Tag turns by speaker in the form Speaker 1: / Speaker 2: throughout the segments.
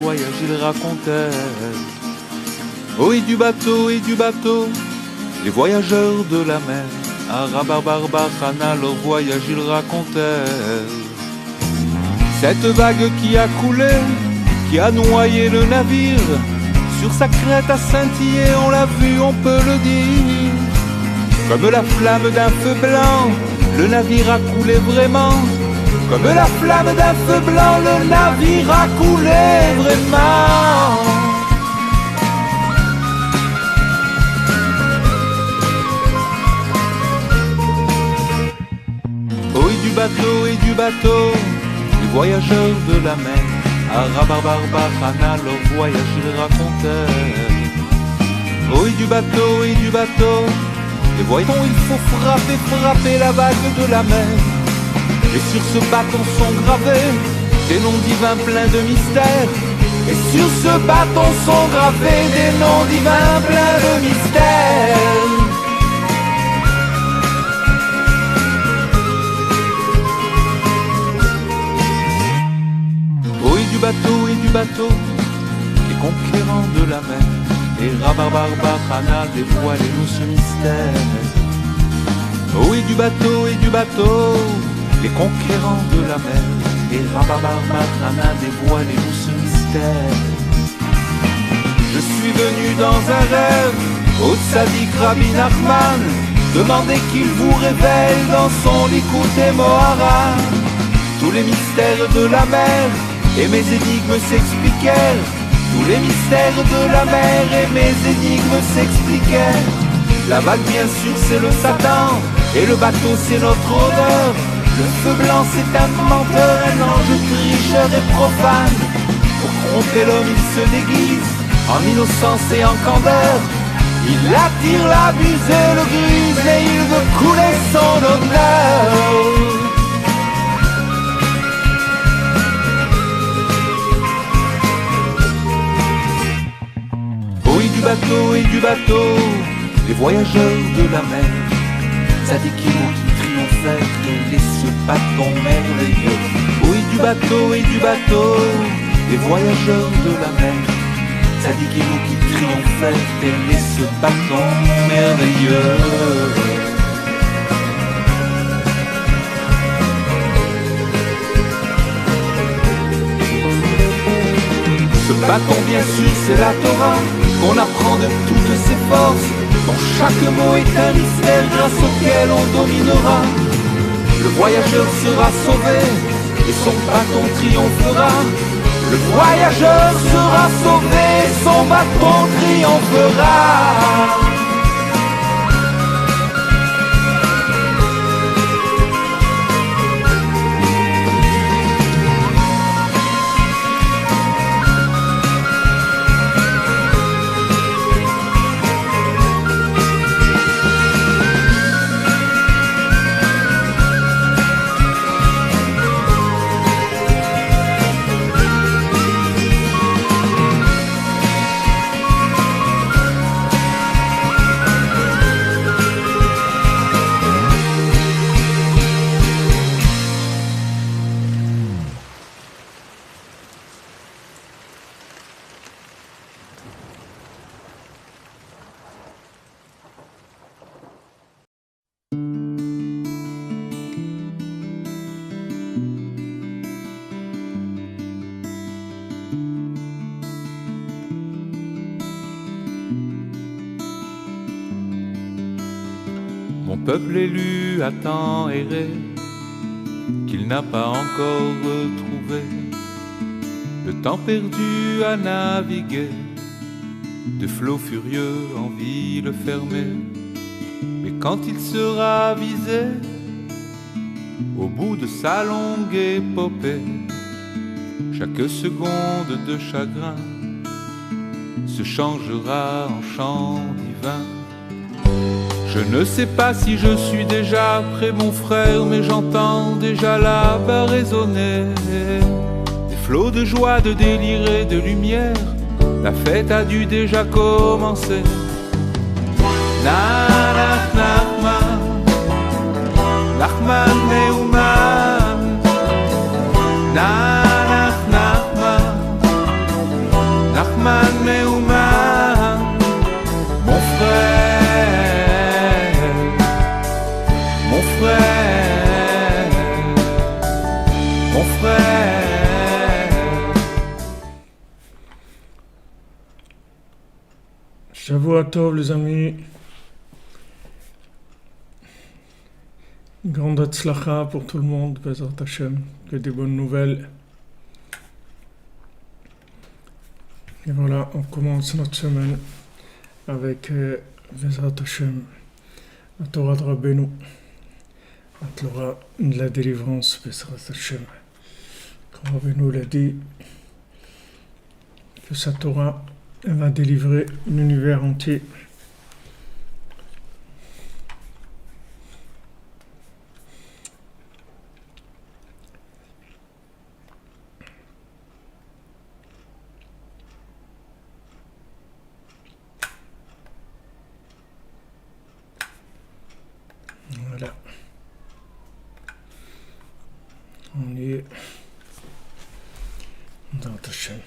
Speaker 1: Voyage il racontait. Oh et du bateau, les voyageurs de la mer, à Rabarbarbachana leur voyage ils racontaient. Cette vague qui a coulé, qui a noyé le navire, sur sa crête a scintillé, on l'a vu, on peut le dire. Comme la flamme d'un feu blanc, le navire a coulé vraiment. Comme la flamme d'un feu blanc, le navire a coulé vraiment. Oh et du bateau, les voyageurs de la mer, à Rabarbarbachana leur voyage ils racontaient. Oh et du bateau, les voyageurs, il faut frapper la vague de la mer. Et sur ce bâton sont gravés des noms divins pleins de mystères. Et sur ce bâton sont gravés des noms divins pleins de mystères. Oh et du bateau, les conquérants de la mer, et Rabarbarbachana dévoilez-nous ce mystère. Oh et du bateau, les conquérants de la mer, et Rabarbarbachana dévoilez-nous ce mystère. Je suis venu dans un rêve au Tzadik Rabbi Nachman, demander qu'il vous révèle dans son Likutei Moharan tous les mystères de la mer, et mes énigmes s'expliquèrent. Tous les mystères de la mer et mes énigmes s'expliquèrent. La vague bien sûr c'est le Satan, et le bateau c'est notre odeur. Le feu blanc c'est un menteur, un ange tricheur et profane. Pour tromper l'homme il se déguise en innocence et en candeur. Il attire la buse et le grise et il veut couler son honneur. Oh et du bateau, les voyageurs de la mer, Tzadikim qui triomphèrent, quel est ce bâton merveilleux. Oh et du bateau, les voyageurs de la mer, Tzadikim qui triomphèrent, quel est ce bâton merveilleux. Ce bâton bien sûr c'est la Torah, qu'on apprend de toutes ses forces, dont chaque mot est un mystère grâce auquel on dominera. Le voyageur sera sauvé et son bâton triomphera. Le voyageur sera sauvé et son bâton triomphera. Mon peuple élu a tant erré qu'il n'a pas encore retrouvé le temps perdu à naviguer de flots furieux en ville fermée. Mais quand il sera visé au bout de sa longue épopée, chaque seconde de chagrin se changera en chant divin. Je ne sais pas si je suis déjà près mon frère, mais j'entends déjà là-bas résonner des flots de joie, de délire et de lumière. La fête a dû déjà commencer. Nanach Nachman, Nachman Meuman, Nanach Nachman, Nachman Meuman, mon frère, mon frère, mon frère.
Speaker 2: Shavua Tov les amis. Grande Hatzlacha pour tout le monde, Bezrat Hashem, que des bonnes nouvelles. Et voilà, on commence notre semaine avec Bezrat Hashem, la Torah de Rabbeinu, la Torah de la délivrance, Bezrat Hashem. Comme Rabbeinu l'a dit, que sa Torah va délivrer l'univers entier. Voilà. On y est dans ta chaîne.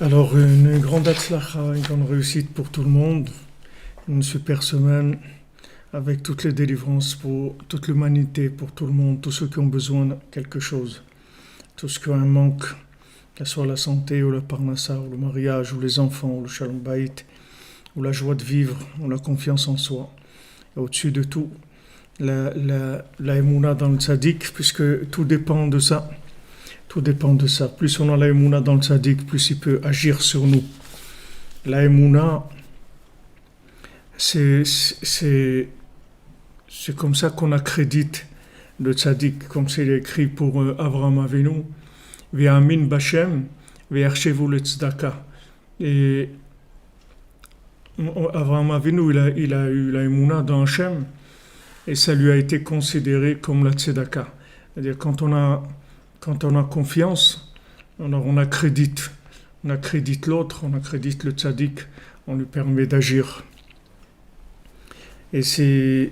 Speaker 2: Alors, une grande hatzlacha, une grande réussite pour tout le monde. Une super semaine avec toutes les délivrances pour toute l'humanité, pour tout le monde, tous ceux qui ont besoin de quelque chose. Tous ceux qui ont un manque, que ce soit la santé ou la parnassa, ou le mariage, ou les enfants, ou le shalom bayit, ou la joie de vivre, ou la confiance en soi. Et au-dessus de tout, la émouna dans le tzaddik, puisque tout dépend de ça. Tout dépend de ça. Plus on a la émouna dans le tzaddik, plus il peut agir sur nous. La émouna, c'est comme ça qu'on accrédite le tzaddik, comme c'est écrit pour Avraham Avinu, Ve'amin Bashem, ve'arshevu le tzedaka. Et Avraham Avinu, il a eu la émouna dans Hachem, et ça lui a été considéré comme la tzedaka. C'est-à-dire quand on a confiance, on accrédite l'autre, on accrédite le tzaddik, on lui permet d'agir. Et s'il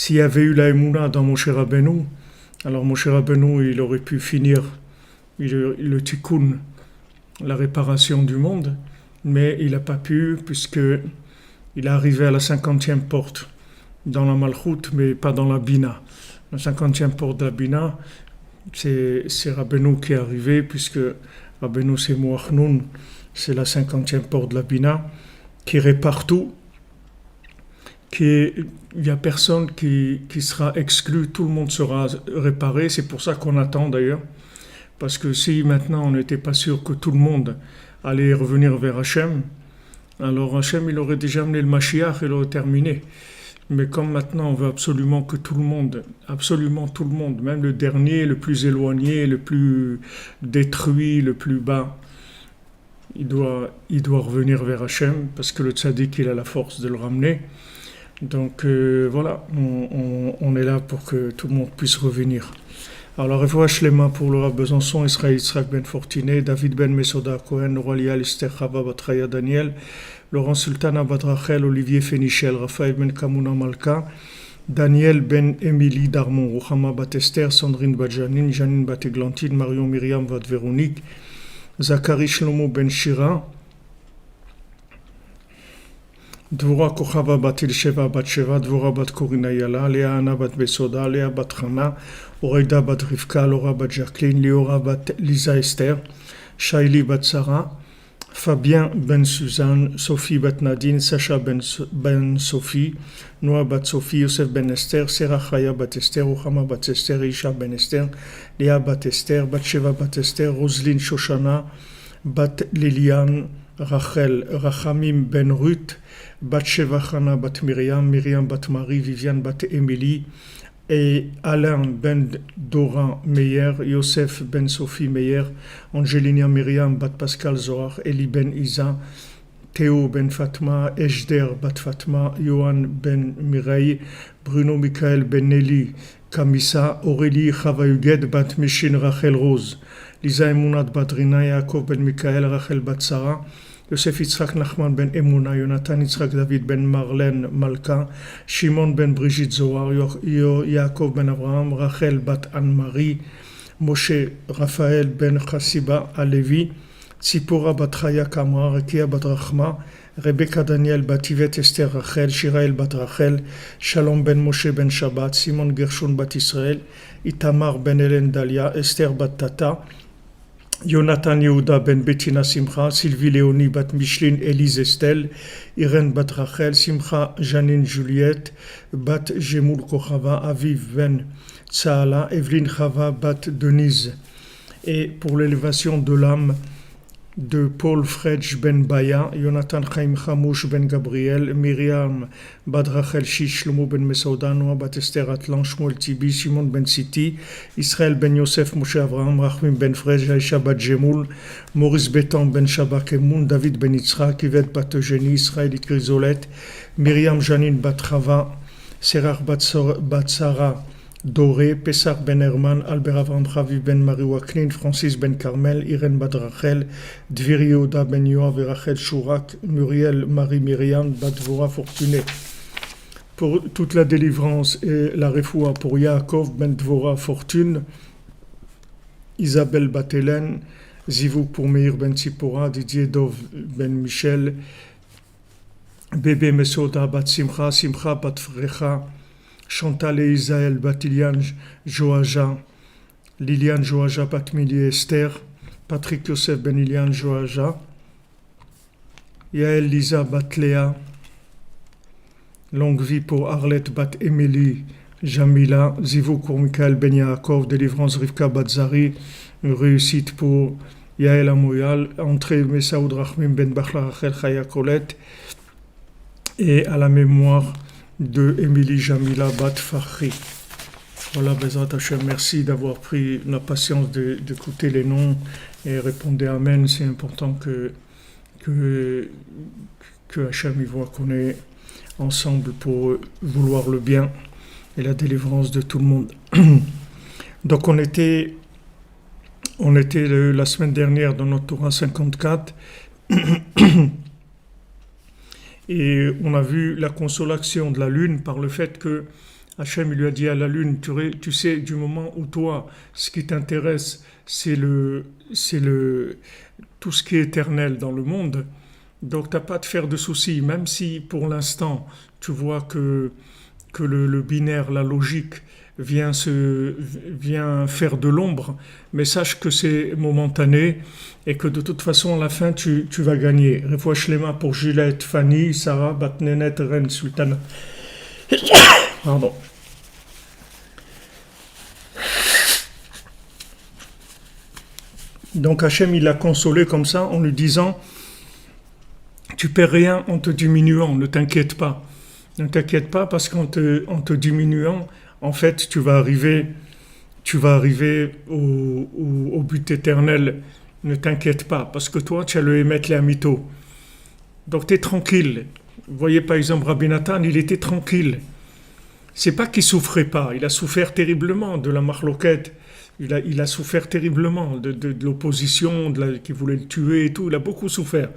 Speaker 2: y avait eu la émouna dans Moshe Rabbeinu, alors Moshe Rabbeinu, il aurait pu finir le tikkun, la réparation du monde, mais il n'a pas pu, puisqu'il est arrivé à la 50e porte dans la Malchut, mais pas dans la Bina. La 50e porte de la Bina, c'est Rabbeinu qui est arrivé, puisque Rabbeinu c'est Moachnoun, c'est la 50e porte de la Bina, qui répare tout, il n'y a personne qui sera exclu, tout le monde sera réparé, c'est pour ça qu'on attend d'ailleurs, parce que si maintenant on n'était pas sûr que tout le monde allait revenir vers Hachem, alors Hachem il aurait déjà amené le Mashiach, il aurait terminé. Mais comme maintenant on veut absolument que tout le monde, absolument tout le monde, même le dernier, le plus éloigné, le plus détruit, le plus bas, il doit revenir vers Hachem, parce que le tzaddik il a la force de le ramener. Donc voilà, on est là pour que tout le monde puisse revenir. Alors la refoua shlema pour le Rav Besançon, Israël Yitzhak ben Fortiné, David ben Mesoda Cohen, Noralia Esther Chava Batraya Daniel, Laurent Sultana Bat Rachel, Olivier Fénichel, Raphaël ben Kamuna Malka, Daniel ben Émilie Darmon, Ruchama Bat Esther, Sandrine Bat Janine, Janine Bat Eglantine, Marion Myriam Bat Véronique, Zachary Shlomo ben Shira, Dvora Kochava Bat Elsheva Bat Sheva, Dvora Bat Korina Yala, Léa Anna Bat Besoda, Léa Bat Chana, Oreida Bat Rivka, Laura Bat Jacqueline, Liora Bat Lisa Esther, Shaili Bat Sarah, Fabien Ben Suzanne, Sophie Bat Nadine, Sacha Ben Sophie, Noah Bat Sophie, Yosef Ben Esther, Serah Chaya Bat Esther, Ruchama Bat Esther, Isha Ben Esther, Léa Bat Esther, Bat Sheva Bat Esther, Roselyne Shoshana, Bat Liliane, Rachel, Rachamim Ben Ruth, Bat Sheva Chana Bat Myriam, Myriam Bat Marie, Viviane Bat Émilie, et Alain Ben Dora Meyer, Yosef Ben Sophie Meyer, Angelina Myriam Bat Pascal Zohar, Eli Ben Isa, Théo Ben Fatma, Ejder Bat Fatma, Johan Ben Mireille, Bruno Michael Ben Nelly, Kamissa, Aurélie Chavayuged Bat Mishin Rachel Rose, Lisa Emunat Bat Rina, Yaakov Ben Michael, Rachel Bat Sarah, Yosef Yitzhak Nachman Ben Emuna, Jonathan Yitzhak David Ben Marlène Malka, Shimon Ben Brigitte Zohar, Yaakov Ben Abraham, Rachel Bat Anne-Marie, Moshe Raphaël ben Chassiba Alevi, Tzipora bat Chaya Kamra, Rekia bat Rachma, Rebecca Daniel bat Yvette Esther Rachel, Shirael bat Rachel, Shalom ben Moshe ben Shabbat, Simon Gershon bat Israël, Itamar ben Hélène Dalia, Esther bat Tata, Jonathan Yehuda ben Bettina Simcha, Sylvie Léonie bat Micheline Élise Estelle, Irène bat Rachel, Simcha Janine Juliette, bat Gemoul Kochava, Aviv ben Tsaala, Evelyne Chava bat Denise. Et pour l'élévation de l'âme de Paul Fredj ben Baya, Jonathan Chaim Chamouche ben Gabriel, Myriam bat Rachel Shish, Shlomo ben Mesouda, Noah bat Esther Atlan, Shmuel Tibi, Shimon ben Siti, Israël ben Yosef, Moshe Avraham, Rachmim ben Fredj, Aisha bat Jemoul, Maurice Bétan ben Shabak Emoun, David ben Yitzhak, Yvette bat Eugénie, Israël Grisolette, Myriam Janine bat Chava, Serach bat Sarah Doré, Pessar ben Herman, Albert Avram Chaviv ben Marie Waklin, Francis ben Carmel, Irène bat Rachel, Dvir Yehuda ben Yoav et Rachel Chourak, Muriel Marie Myriam bat Dvora Fortuné. Pour toute la délivrance et la refoua pour Yaakov ben Dvora Fortune, Isabelle bat Hélène, Zivouk pour Meir ben Tzipora, Didier Dov ben Michel, Bébé Mesoda bat Simcha, Simcha bat Frecha, Chantal et Isaël bat Liliane Joaja, Liliane Joaja bat Mili Esther, Patrick Yosef ben Liliane Joaja, Yael Lisa bat Léa, longue vie pour Arlette bat Émilie Jamila, Zivou pour Michael ben Yaakov, délivrance Rivka bat Zari, une réussite pour Yael Amoyal, entrée Messaoud Rachmim ben Bachla Rachel Chaya Colette, et à la mémoire de Émilie Jamila Bat Fahri. Voilà, Bezrat Hashem, merci d'avoir pris la patience d'écouter les noms et répondez Amen. C'est important que Hashem y voit qu'on est ensemble pour vouloir le bien et la délivrance de tout le monde. Donc on était la semaine dernière dans notre Torah 54 et on a vu la consolation de la lune par le fait que Hachem lui a dit à la lune, tu sais, du moment où toi, ce qui t'intéresse, c'est tout ce qui est éternel dans le monde, donc tu n'as pas à te faire de soucis, même si pour l'instant, tu vois que le binaire, la logique, vient faire de l'ombre, mais sache que c'est momentané et que de toute façon, à la fin, tu vas gagner. Refoua Shlema pour Juliette, Fanny, Sarah, Batnenet, Ren, Sultana. Pardon. Donc Hachem, il l'a consolé comme ça en lui disant « Tu perds rien en te diminuant, ne t'inquiète pas. Ne t'inquiète pas parce qu'en te diminuant, en fait, tu vas arriver au but éternel. Ne t'inquiète pas, parce que toi, tu as le émettre les amito. Donc, tu es tranquille. Vous voyez, par exemple, Rabbi Nathan, il était tranquille. C'est pas qu'il souffrait pas. Il a souffert terriblement de la marloquette. Il a souffert terriblement de l'opposition, qui voulait le tuer et tout. Il a beaucoup souffert.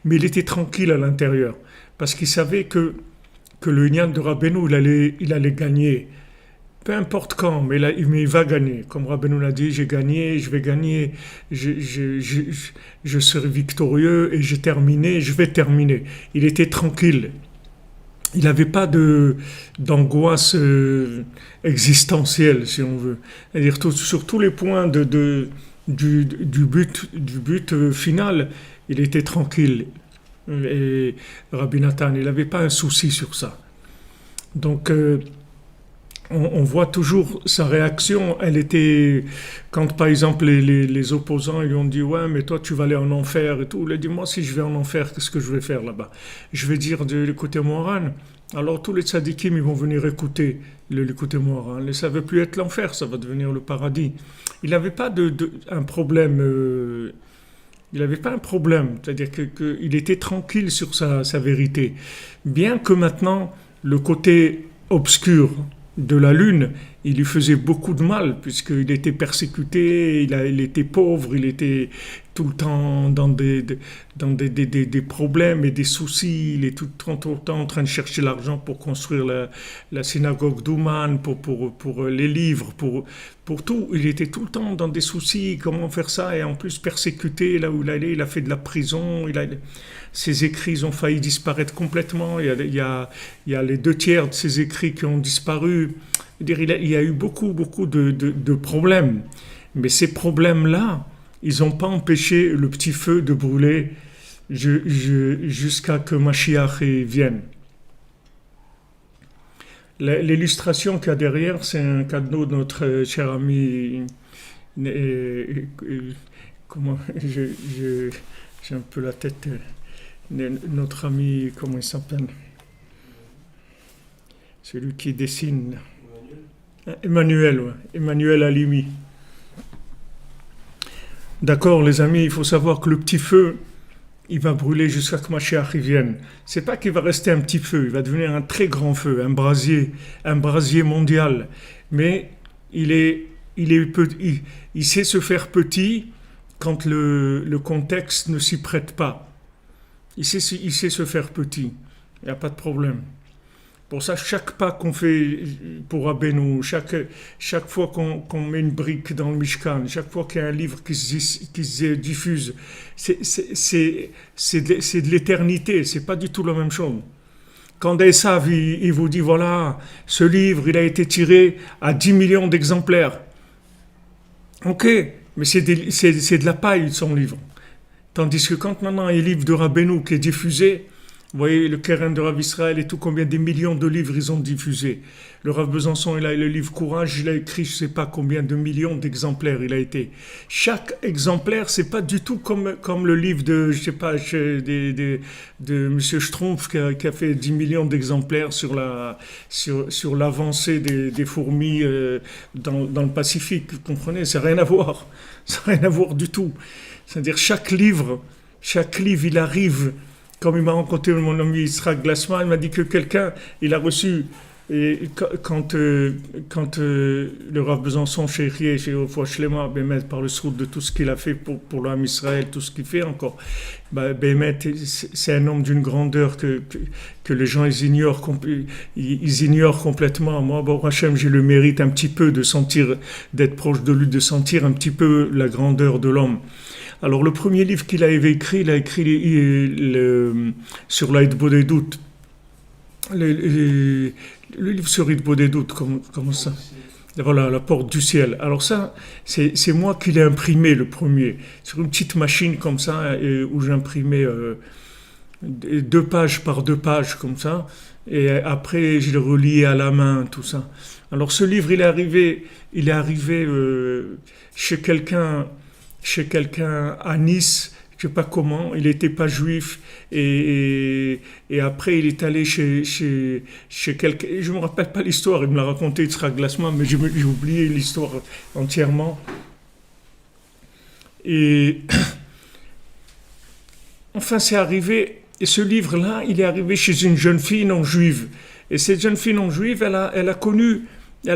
Speaker 2: Mais il était tranquille à l'intérieur. Parce qu'il savait que le Inyan de Rabbeinu, il allait gagner. Peu importe quand, mais il va gagner. Comme Rabbeinu l'a dit, j'ai gagné, je vais gagner, je serai victorieux et j'ai terminé, je vais terminer. Il était tranquille. Il n'avait pas d'angoisse existentielle, si on veut. C'est-à-dire sur tous les points du but final, il était tranquille. Et Rabbi Nathan, il n'avait pas un souci sur ça. Donc, on voit toujours sa réaction. Elle était, quand par exemple les opposants lui ont dit « Ouais, mais toi tu vas aller en enfer et tout », il a dit « Moi si je vais en enfer, qu'est-ce que je vais faire là-bas ? Je vais dire de l'écouter Moharan. » Alors tous les tzadikim, ils vont venir écouter l'écouter Moharan. Ça ne veut plus être l'enfer, ça va devenir le paradis. Il n'avait pas un problème... il n'avait pas un problème, c'est-à-dire qu'il était tranquille sur sa vérité. Bien que maintenant, le côté obscur de la lune, il lui faisait beaucoup de mal, puisqu'il était persécuté, il était pauvre, il était tout le temps dans des problèmes et des soucis. Il est tout le temps en train de chercher l'argent pour construire la synagogue d'Ouman, pour les livres, pour tout. Il était tout le temps dans des soucis, comment faire ça, et en plus persécuté là où il allait. Il a fait de la prison, ses écrits ils ont failli disparaître complètement. Il y a les 2/3 de ses écrits qui ont disparu. Il y a eu beaucoup de problèmes. Mais ces problèmes-là, ils n'ont pas empêché le petit feu de brûler jusqu'à que Mashiach vienne. L'illustration qu'il y a derrière, c'est un cadeau de notre cher ami. Comment j'ai un peu la tête. Notre ami, comment il s'appelle? Celui qui dessine. Emmanuel, ouais. Emmanuel Halimi. D'accord, les amis, il faut savoir que le petit feu, il va brûler jusqu'à ce que Mashiach vienne. C'est pas qu'il va rester un petit feu, il va devenir un très grand feu, un brasier mondial. Mais il sait se faire petit quand le contexte ne s'y prête pas. Il sait se faire petit, il n'y a pas de problème. Pour ça, chaque pas qu'on fait pour Rabbeinu, chaque fois qu'on met une brique dans le Mishkan, chaque fois qu'il y a un livre qui se diffuse, c'est de l'éternité, c'est pas du tout la même chose. Quand Esav, il vous dit, voilà, ce livre, il a été tiré à 10 millions d'exemplaires. Ok, mais c'est de la paille, son livre. Tandis que quand maintenant il y a un livre de Rabbeinu qui est diffusé, vous voyez, le Keren de Rav Israël et tout, combien des millions de livres ils ont diffusé. Le Rav Besançon, il a le livre Courage, il a écrit, je ne sais pas combien de millions d'exemplaires il a été. Chaque exemplaire, c'est pas du tout comme le livre de, je sais pas, de M. Schtroumpf qui a fait 10 millions d'exemplaires sur l'avancée des fourmis dans le Pacifique. Vous comprenez? Ça n'a rien à voir. Ça n'a rien à voir du tout. C'est-à-dire, chaque livre, il arrive. Comme il m'a rencontré mon ami Israël Glassman, il m'a dit que quelqu'un, il a reçu, et quand le Rav Besançon chez Ofoua Shlema, Bémet, par le soute de tout ce qu'il a fait pour l'âme Israël, tout ce qu'il fait encore, Bémet, c'est un homme d'une grandeur que les gens ils ignorent complètement. Moi, Baruch Hashem, j'ai le mérite un petit peu de sentir, d'être proche de lui, de sentir un petit peu la grandeur de l'homme. Alors, le premier livre qu'il avait écrit, il a écrit sur la Hitbodedut. Le livre sur Hitbodedut, comment ça? Voilà, la porte du ciel. Alors ça, c'est moi qui l'ai imprimé, le premier, sur une petite machine comme ça, où j'imprimais 2 pages par 2 pages, comme ça. Et après, je l'ai relié à la main, tout ça. Alors, ce livre, il est arrivé chez quelqu'un à Nice, je ne sais pas comment, il n'était pas juif, et après il est allé chez quelqu'un, je ne me rappelle pas l'histoire, il me l'a raconté, il sera glacement, mais j'ai oublié l'histoire entièrement. Et enfin c'est arrivé, et ce livre-là, il est arrivé chez une jeune fille non juive, et cette jeune fille non juive, elle a connu à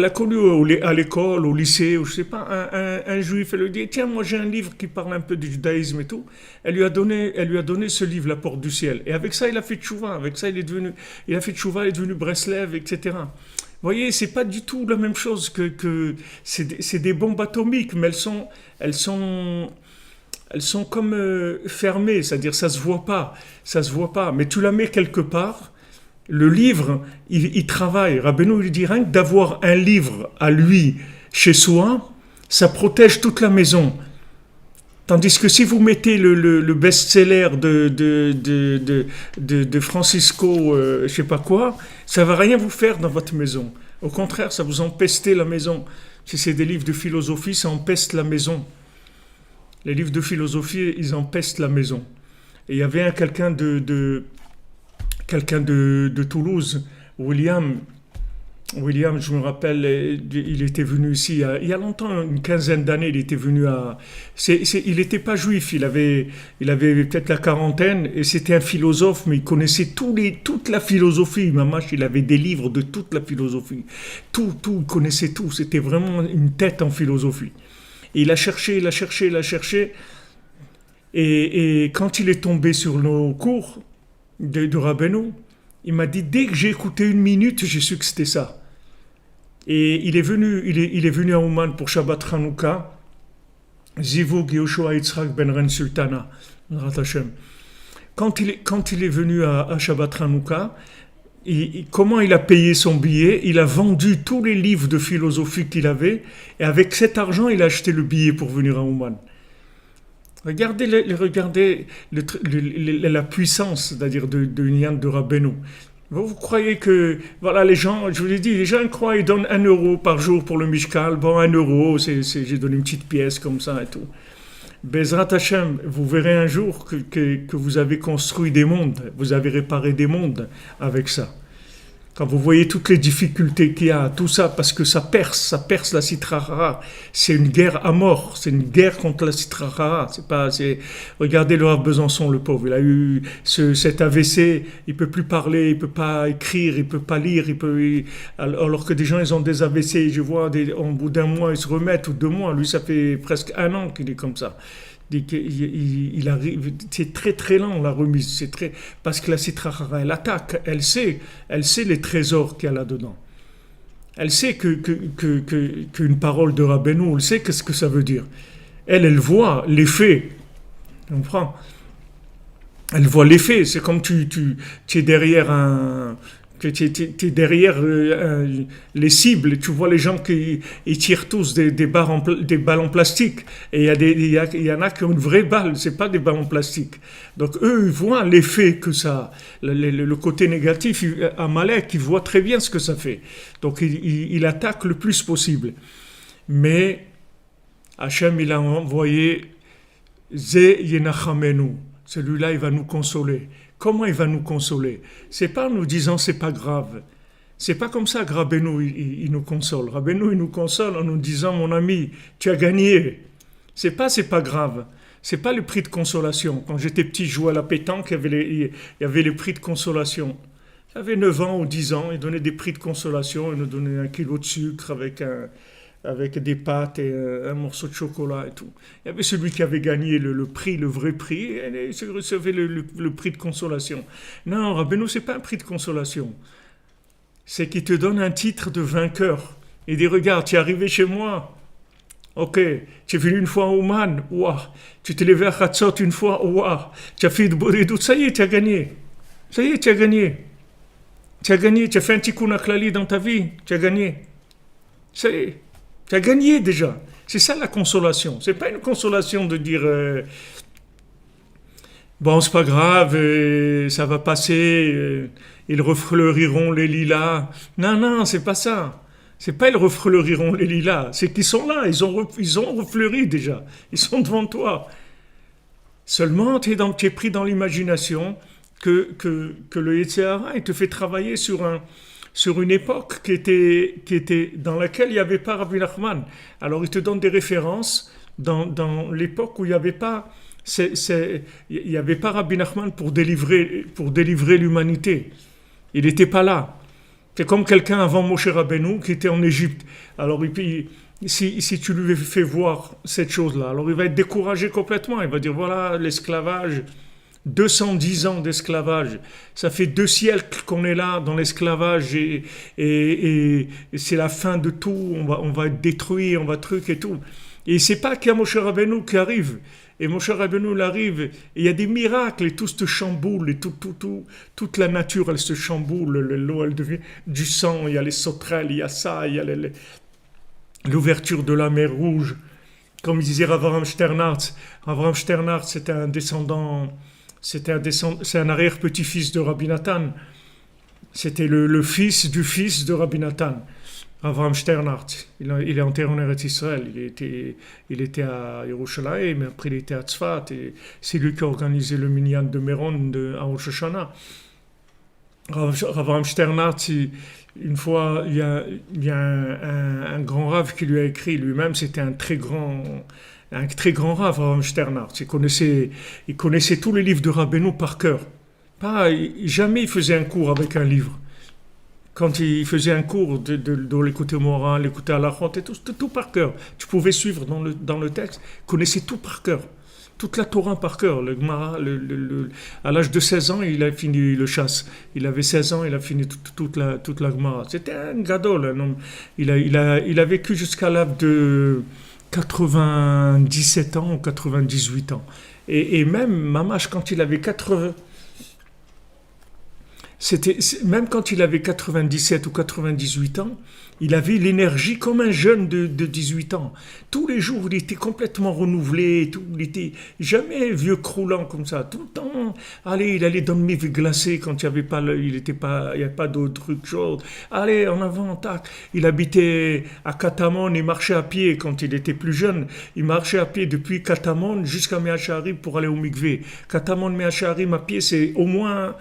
Speaker 2: l'école, au lycée, ou je sais pas, un juif. Elle lui dit, tiens, moi j'ai un livre qui parle un peu du judaïsme et tout. Elle lui a donné ce livre, La Porte du Ciel. Et avec ça, il a fait tchouva. Avec ça, il est devenu Breslev, etc. Vous voyez, c'est pas du tout la même chose que c'est des bombes atomiques, mais elles sont comme fermées, c'est-à-dire ça se voit pas. Mais tu la mets quelque part. Le livre, il travaille. Rabbeinu lui dit rien que d'avoir un livre à lui chez soi, ça protège toute la maison. Tandis que si vous mettez le best-seller de Francisco, je sais pas quoi, ça va rien vous faire dans votre maison. Au contraire, ça vous empeste la maison. Si c'est des livres de philosophie, ça empeste la maison. Les livres de philosophie, ils empestent la maison. Et il y avait quelqu'un de Toulouse, William, je me rappelle, il était venu ici il y a longtemps, une quinzaine d'années, il était venu il n'était pas juif, il avait peut-être la quarantaine, et c'était un philosophe, mais il connaissait toute la philosophie, Mamash, il avait des livres de toute la philosophie, tout, il connaissait tout, c'était vraiment une tête en philosophie. Et il a cherché, Et quand il est tombé sur nos cours de Rabbeinu, il m'a dit, dès que j'ai écouté 1 minute, j'ai su que c'était ça. Et il est venu à Ouman pour Shabbat Hanouka, Zivug Yehoshua Yitzhak Ben Ren Sultana, Rat Hashem. Quand il est venu à Shabbat Hanouka, comment il a payé son billet? Il a vendu tous les livres de philosophie qu'il avait, et avec cet argent, il a acheté le billet pour venir à Ouman. Regardez la puissance, c'est-à-dire de Nyan de Rabbeinu. Vous croyez que, voilà, les gens, je vous l'ai dit, les gens croient, ils donnent 1 € par jour pour le Mishkal. Bon, 1 €, j'ai donné une petite pièce comme ça et tout. Bezrat Hashem, vous verrez un jour que vous avez construit des mondes, vous avez réparé des mondes avec ça. Quand vous voyez toutes les difficultés qu'il y a, tout ça, parce que ça perce la Sitra Achra. C'est une guerre à mort, c'est une guerre contre la Sitra Achra. Regardez le Rav Besançon, le pauvre, il a eu cet AVC, il peut plus parler, il peut pas écrire, il peut pas lire, alors que des gens, ils ont des AVC, je vois, au bout d'un mois, ils se remettent, ou 2 mois, lui, ça fait presque 1 an qu'il est comme ça. Il arrive, c'est très très lent la remise, parce que la Sitra Achra, elle attaque, elle sait les trésors qu'il y a là-dedans. Elle sait qu'une parole de Rabbeinu, elle sait qu'est-ce que ça veut dire. Elle voit l'effet, tu comprends? Elle voit l'effet, c'est comme tu es derrière tu es derrière les cibles, tu vois les gens qui ils tirent tous des balles en plastique, et il y en a qui ont une vraie balle, c'est pas des ballons en plastique. Donc eux, ils voient l'effet que ça, le côté négatif, Amalek, ils voient très bien ce que ça fait. Donc il attaque le plus possible. Mais Hachem, il a envoyé Ze Yenachamenu, celui-là, il va nous consoler. Comment il va nous consoler? C'est pas en nous disant c'est pas grave. C'est pas comme ça que Rabbeinu il nous console. Rabbeinu il nous console en nous disant mon ami, tu as gagné. C'est pas grave. C'est pas le prix de consolation. Quand j'étais petit, je jouais à la pétanque, il y avait les prix de consolation. J'avais 9 ans ou 10 ans, ils donnaient des prix de consolation, ils nous donnaient 1 kilo de sucre avec des pâtes et un morceau de chocolat et tout. Il y avait celui qui avait gagné le prix, le vrai prix, et il recevait le prix de consolation. Non, Rabbeinu, c'est pas un prix de consolation. C'est qu'il te donne un titre de vainqueur. Il dit, regarde, tu es arrivé chez moi. Ok, tu es venu une fois au Man. Ouah. Tu t'es levé à Khatsot une fois. Ouah. Tu as fait de Borédout. Ça y est, tu as gagné. Ça y est, tu as gagné. Tu as gagné. Tu as fait un tikkun aklali dans ta vie. Tu as gagné. Ça y est. Tu as gagné déjà. C'est ça la consolation. C'est pas une consolation de dire bon, c'est pas grave, ça va passer, ils refleuriront les lilas. Non, c'est pas ça. C'est pas ils refleuriront les lilas, c'est qu'ils sont là, ils ont refleuri déjà. Ils sont devant toi. Seulement, tu es pris dans l'imagination que le Yetzer Hara, il te fait travailler sur une époque qui était dans laquelle il n'y avait pas Rabbi Nachman. Alors il te donne des références dans l'époque où il n'y avait pas Rabbi Nachman pour délivrer l'humanité. Il n'était pas là. C'est comme quelqu'un avant Moshe Rabbeinu qui était en Égypte. Alors si tu lui fais voir cette chose-là, alors il va être découragé complètement. Il va dire voilà l'esclavage. 210 ans d'esclavage, ça fait 2 siècles qu'on est là dans l'esclavage et c'est la fin de tout, on va être détruit, on va truc et tout. Et c'est pas qu'il y a Moshe Rabbeinu qui arrive, et Moshe Rabbeinu il arrive, et il y a des miracles, et tout se chamboule, et toute la nature elle se chamboule, l'eau elle devient du sang, il y a les sauterelles, il y a ça, il y a l'ouverture de la mer Rouge. Comme disait Avraham Sternhardt, c'était c'est un arrière-petit-fils de Rabbi Nathan. C'était le fils du fils de Rabbi Nathan, Avraham Sternhardt. Il est enterré en Eretz Israël. Il était à Yerushalayim, mais après il était à Tzfat. Et c'est lui qui a organisé le minyan de Méron à Rosh Hashanah. Avraham Sternhardt, une fois, il y a un grand rave qui lui a écrit. Lui-même, c'était un très grand rave, Avraham Sternhardt. Il connaissait tous les livres de Rabbeinu par cœur. Jamais il faisait un cours avec un livre. Quand il faisait un cours de l'écouter moral, l'écouter à la honte et tout, c'était tout par cœur. Tu pouvais suivre dans le texte, il connaissait tout par cœur. toute la Torah par cœur. Le Gemara, à l'âge de 16 ans, il a fini le chasse. Il avait 16 ans, il a fini toute la Gemara. C'était un gadol, un homme. Il a vécu jusqu'à l'âge de 97 ans ou 98 ans. Et même Mamash, quand il avait 80... Même quand il avait 97 ou 98 ans, il avait l'énergie comme un jeune de 18 ans. Tous les jours, il était complètement renouvelé. Il était jamais vieux croulant comme ça. Tout le temps, il allait dans le miv glacé quand il n'y avait pas, d'autres trucs chauds. Allez, en avant, tac. Il habitait à Katamon, il marchait à pied quand il était plus jeune. Il marchait à pied depuis Katamon jusqu'à Meacharim pour aller au mikvé. Katamon, Meacharim à pied, c'est au moins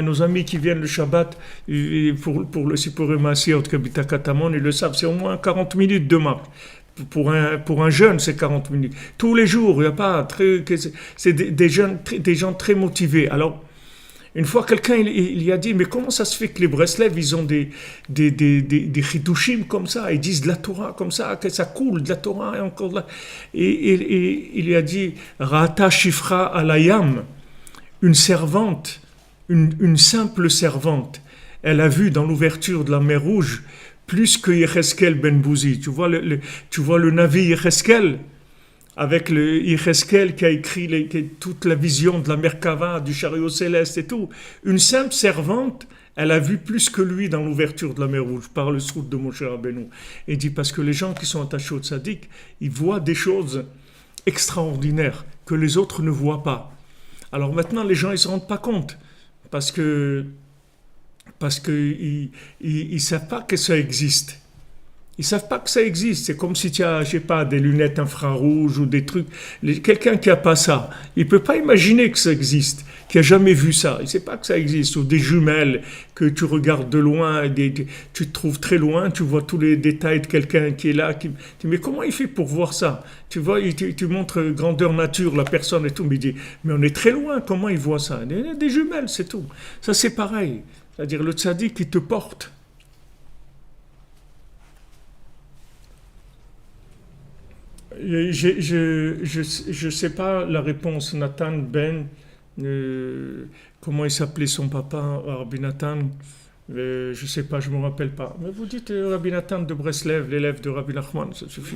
Speaker 2: nos amis qui viennent le Shabbat pour le Sipuré Maasiyot qui habite à Katamon, ils le savent, c'est au moins 40 minutes de marche. Pour un jeune, c'est 40 minutes. Tous les jours, il n'y a pas... C'est des gens très motivés. Alors, une fois, quelqu'un il a dit, mais comment ça se fait que les Breslev, ils ont des chidushim comme ça, ils disent de la Torah comme ça, que ça coule de la Torah et encore là. Et il lui a dit, Rata Shifra Alayam, une servante, une simple servante, elle a vu dans l'ouverture de la mer Rouge plus que Yecheskel ben Bouzi. Tu vois le Navi Yecheskel, avec le Yecheskel qui a écrit toute la vision de la Merkava, du chariot céleste et tout. Une simple servante, elle a vu plus que lui dans l'ouverture de la mer Rouge, par le soute de Moshe Rabbeinu. Et dit, parce que les gens qui sont attachés au tzaddik, ils voient des choses extraordinaires que les autres ne voient pas. Alors maintenant, les gens, ils ne se rendent pas compte. Parce que ils savent pas que ça existe. Ils savent pas que ça existe. C'est comme si tu as, je sais pas, des lunettes infrarouges ou des trucs. Quelqu'un qui a pas ça, il peut pas imaginer que ça existe, qui a jamais vu ça. Il sait pas que ça existe. Ou des jumelles que tu regardes de loin, tu te trouves très loin, tu vois tous les détails de quelqu'un qui est là. Mais comment il fait pour voir ça? Tu vois, tu montres grandeur nature, la personne et tout, mais il dit, mais on est très loin. Comment il voit ça? Des jumelles, c'est tout. Ça c'est pareil. C'est-à-dire le tzaddik qui te porte. Je sais pas la réponse. Nathan Ben, comment il s'appelait son papa, Rabbi Nathan, je sais pas, je me rappelle pas. Mais vous dites Rabbi Nathan de Breslev, l'élève de Rabbi Nachman, ça suffit.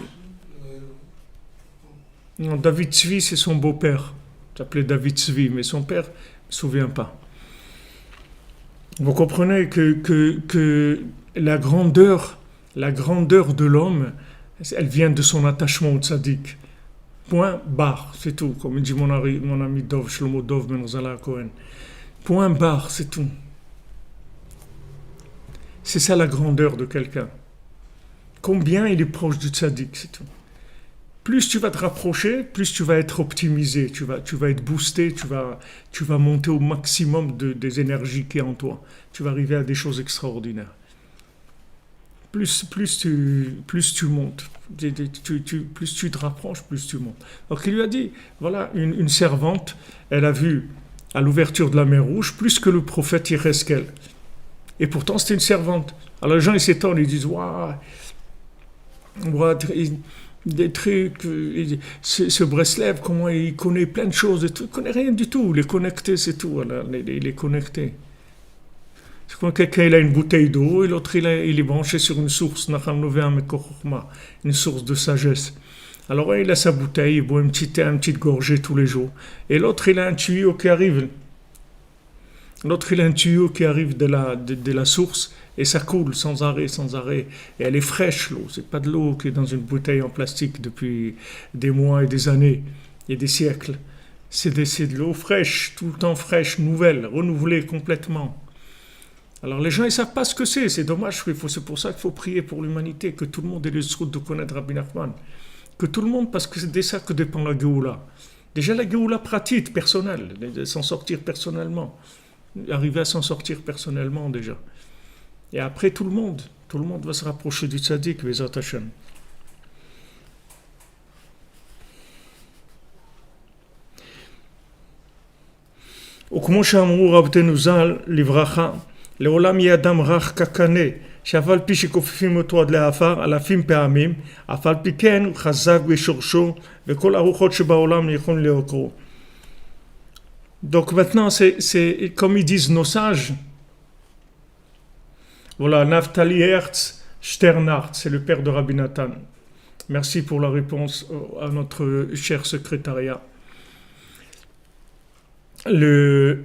Speaker 2: Non, David Tzvi, c'est son beau-père. Il s'appelait David Tzvi, mais son père ne se souvient pas. Vous comprenez que la grandeur de l'homme, elle vient de son attachement au tzaddik. Point barre, c'est tout. Comme dit mon ami Dov, Shlomo Dov, Ben Zala Cohen. Point barre, c'est tout. C'est ça la grandeur de quelqu'un. Combien il est proche du tzaddik, c'est tout. Plus tu vas te rapprocher, plus tu vas être optimisé, tu vas être boosté, tu vas monter au maximum des énergies qui est en toi. Tu vas arriver à des choses extraordinaires. Plus tu montes, plus tu te rapproches, plus tu montes. Donc il lui a dit, voilà, une servante, elle a vu à l'ouverture de la mer Rouge plus que le prophète Yecheskel. Et pourtant c'était une servante. Alors les gens ils s'étonnent, ils disent, waouh, des trucs, ce Breslev, comment il connaît plein de choses, il ne connaît rien du tout, il est connecté, c'est tout, voilà, il est connecté. C'est comme quelqu'un il a une bouteille d'eau et l'autre il est branché sur une source, une source de sagesse. Alors il a sa bouteille, il boit une petite gorgée tous les jours. Et l'autre il a un tuyau qui arrive. De la source et ça coule sans arrêt. Et elle est fraîche l'eau, c'est pas de l'eau qui est dans une bouteille en plastique depuis des mois et des années et des siècles. C'est de l'eau fraîche, tout le temps fraîche, nouvelle, renouvelée complètement. Alors les gens ils savent pas ce que c'est dommage, c'est pour ça qu'il faut prier pour l'humanité, que tout le monde ait le souhait de connaître Rabbi Nachman. Que tout le monde, parce que c'est de ça que dépend la Géoula. Déjà la Géoula pratique, personnelle, de s'en sortir personnellement. Arriver à s'en sortir personnellement déjà. Et après tout le monde va se rapprocher du tzaddik, Bezat Hashem. וכמו שאמרו רבותינו ז"ל לברכה, לעולם יהיה אדם רך כקנה, שאף על פי שכופפים אותו עד לעפר, אלפים פעמים, אף על פי כן הוא חזק בשורשו, וכל הרוחות שבעולם יכולים לעוקרו. Donc maintenant, c'est comme ils disent nos sages. Voilà, Naftali Hertz Sternhardt, c'est le père de Rabbi Nathan. Merci pour la réponse à notre cher secrétariat. Les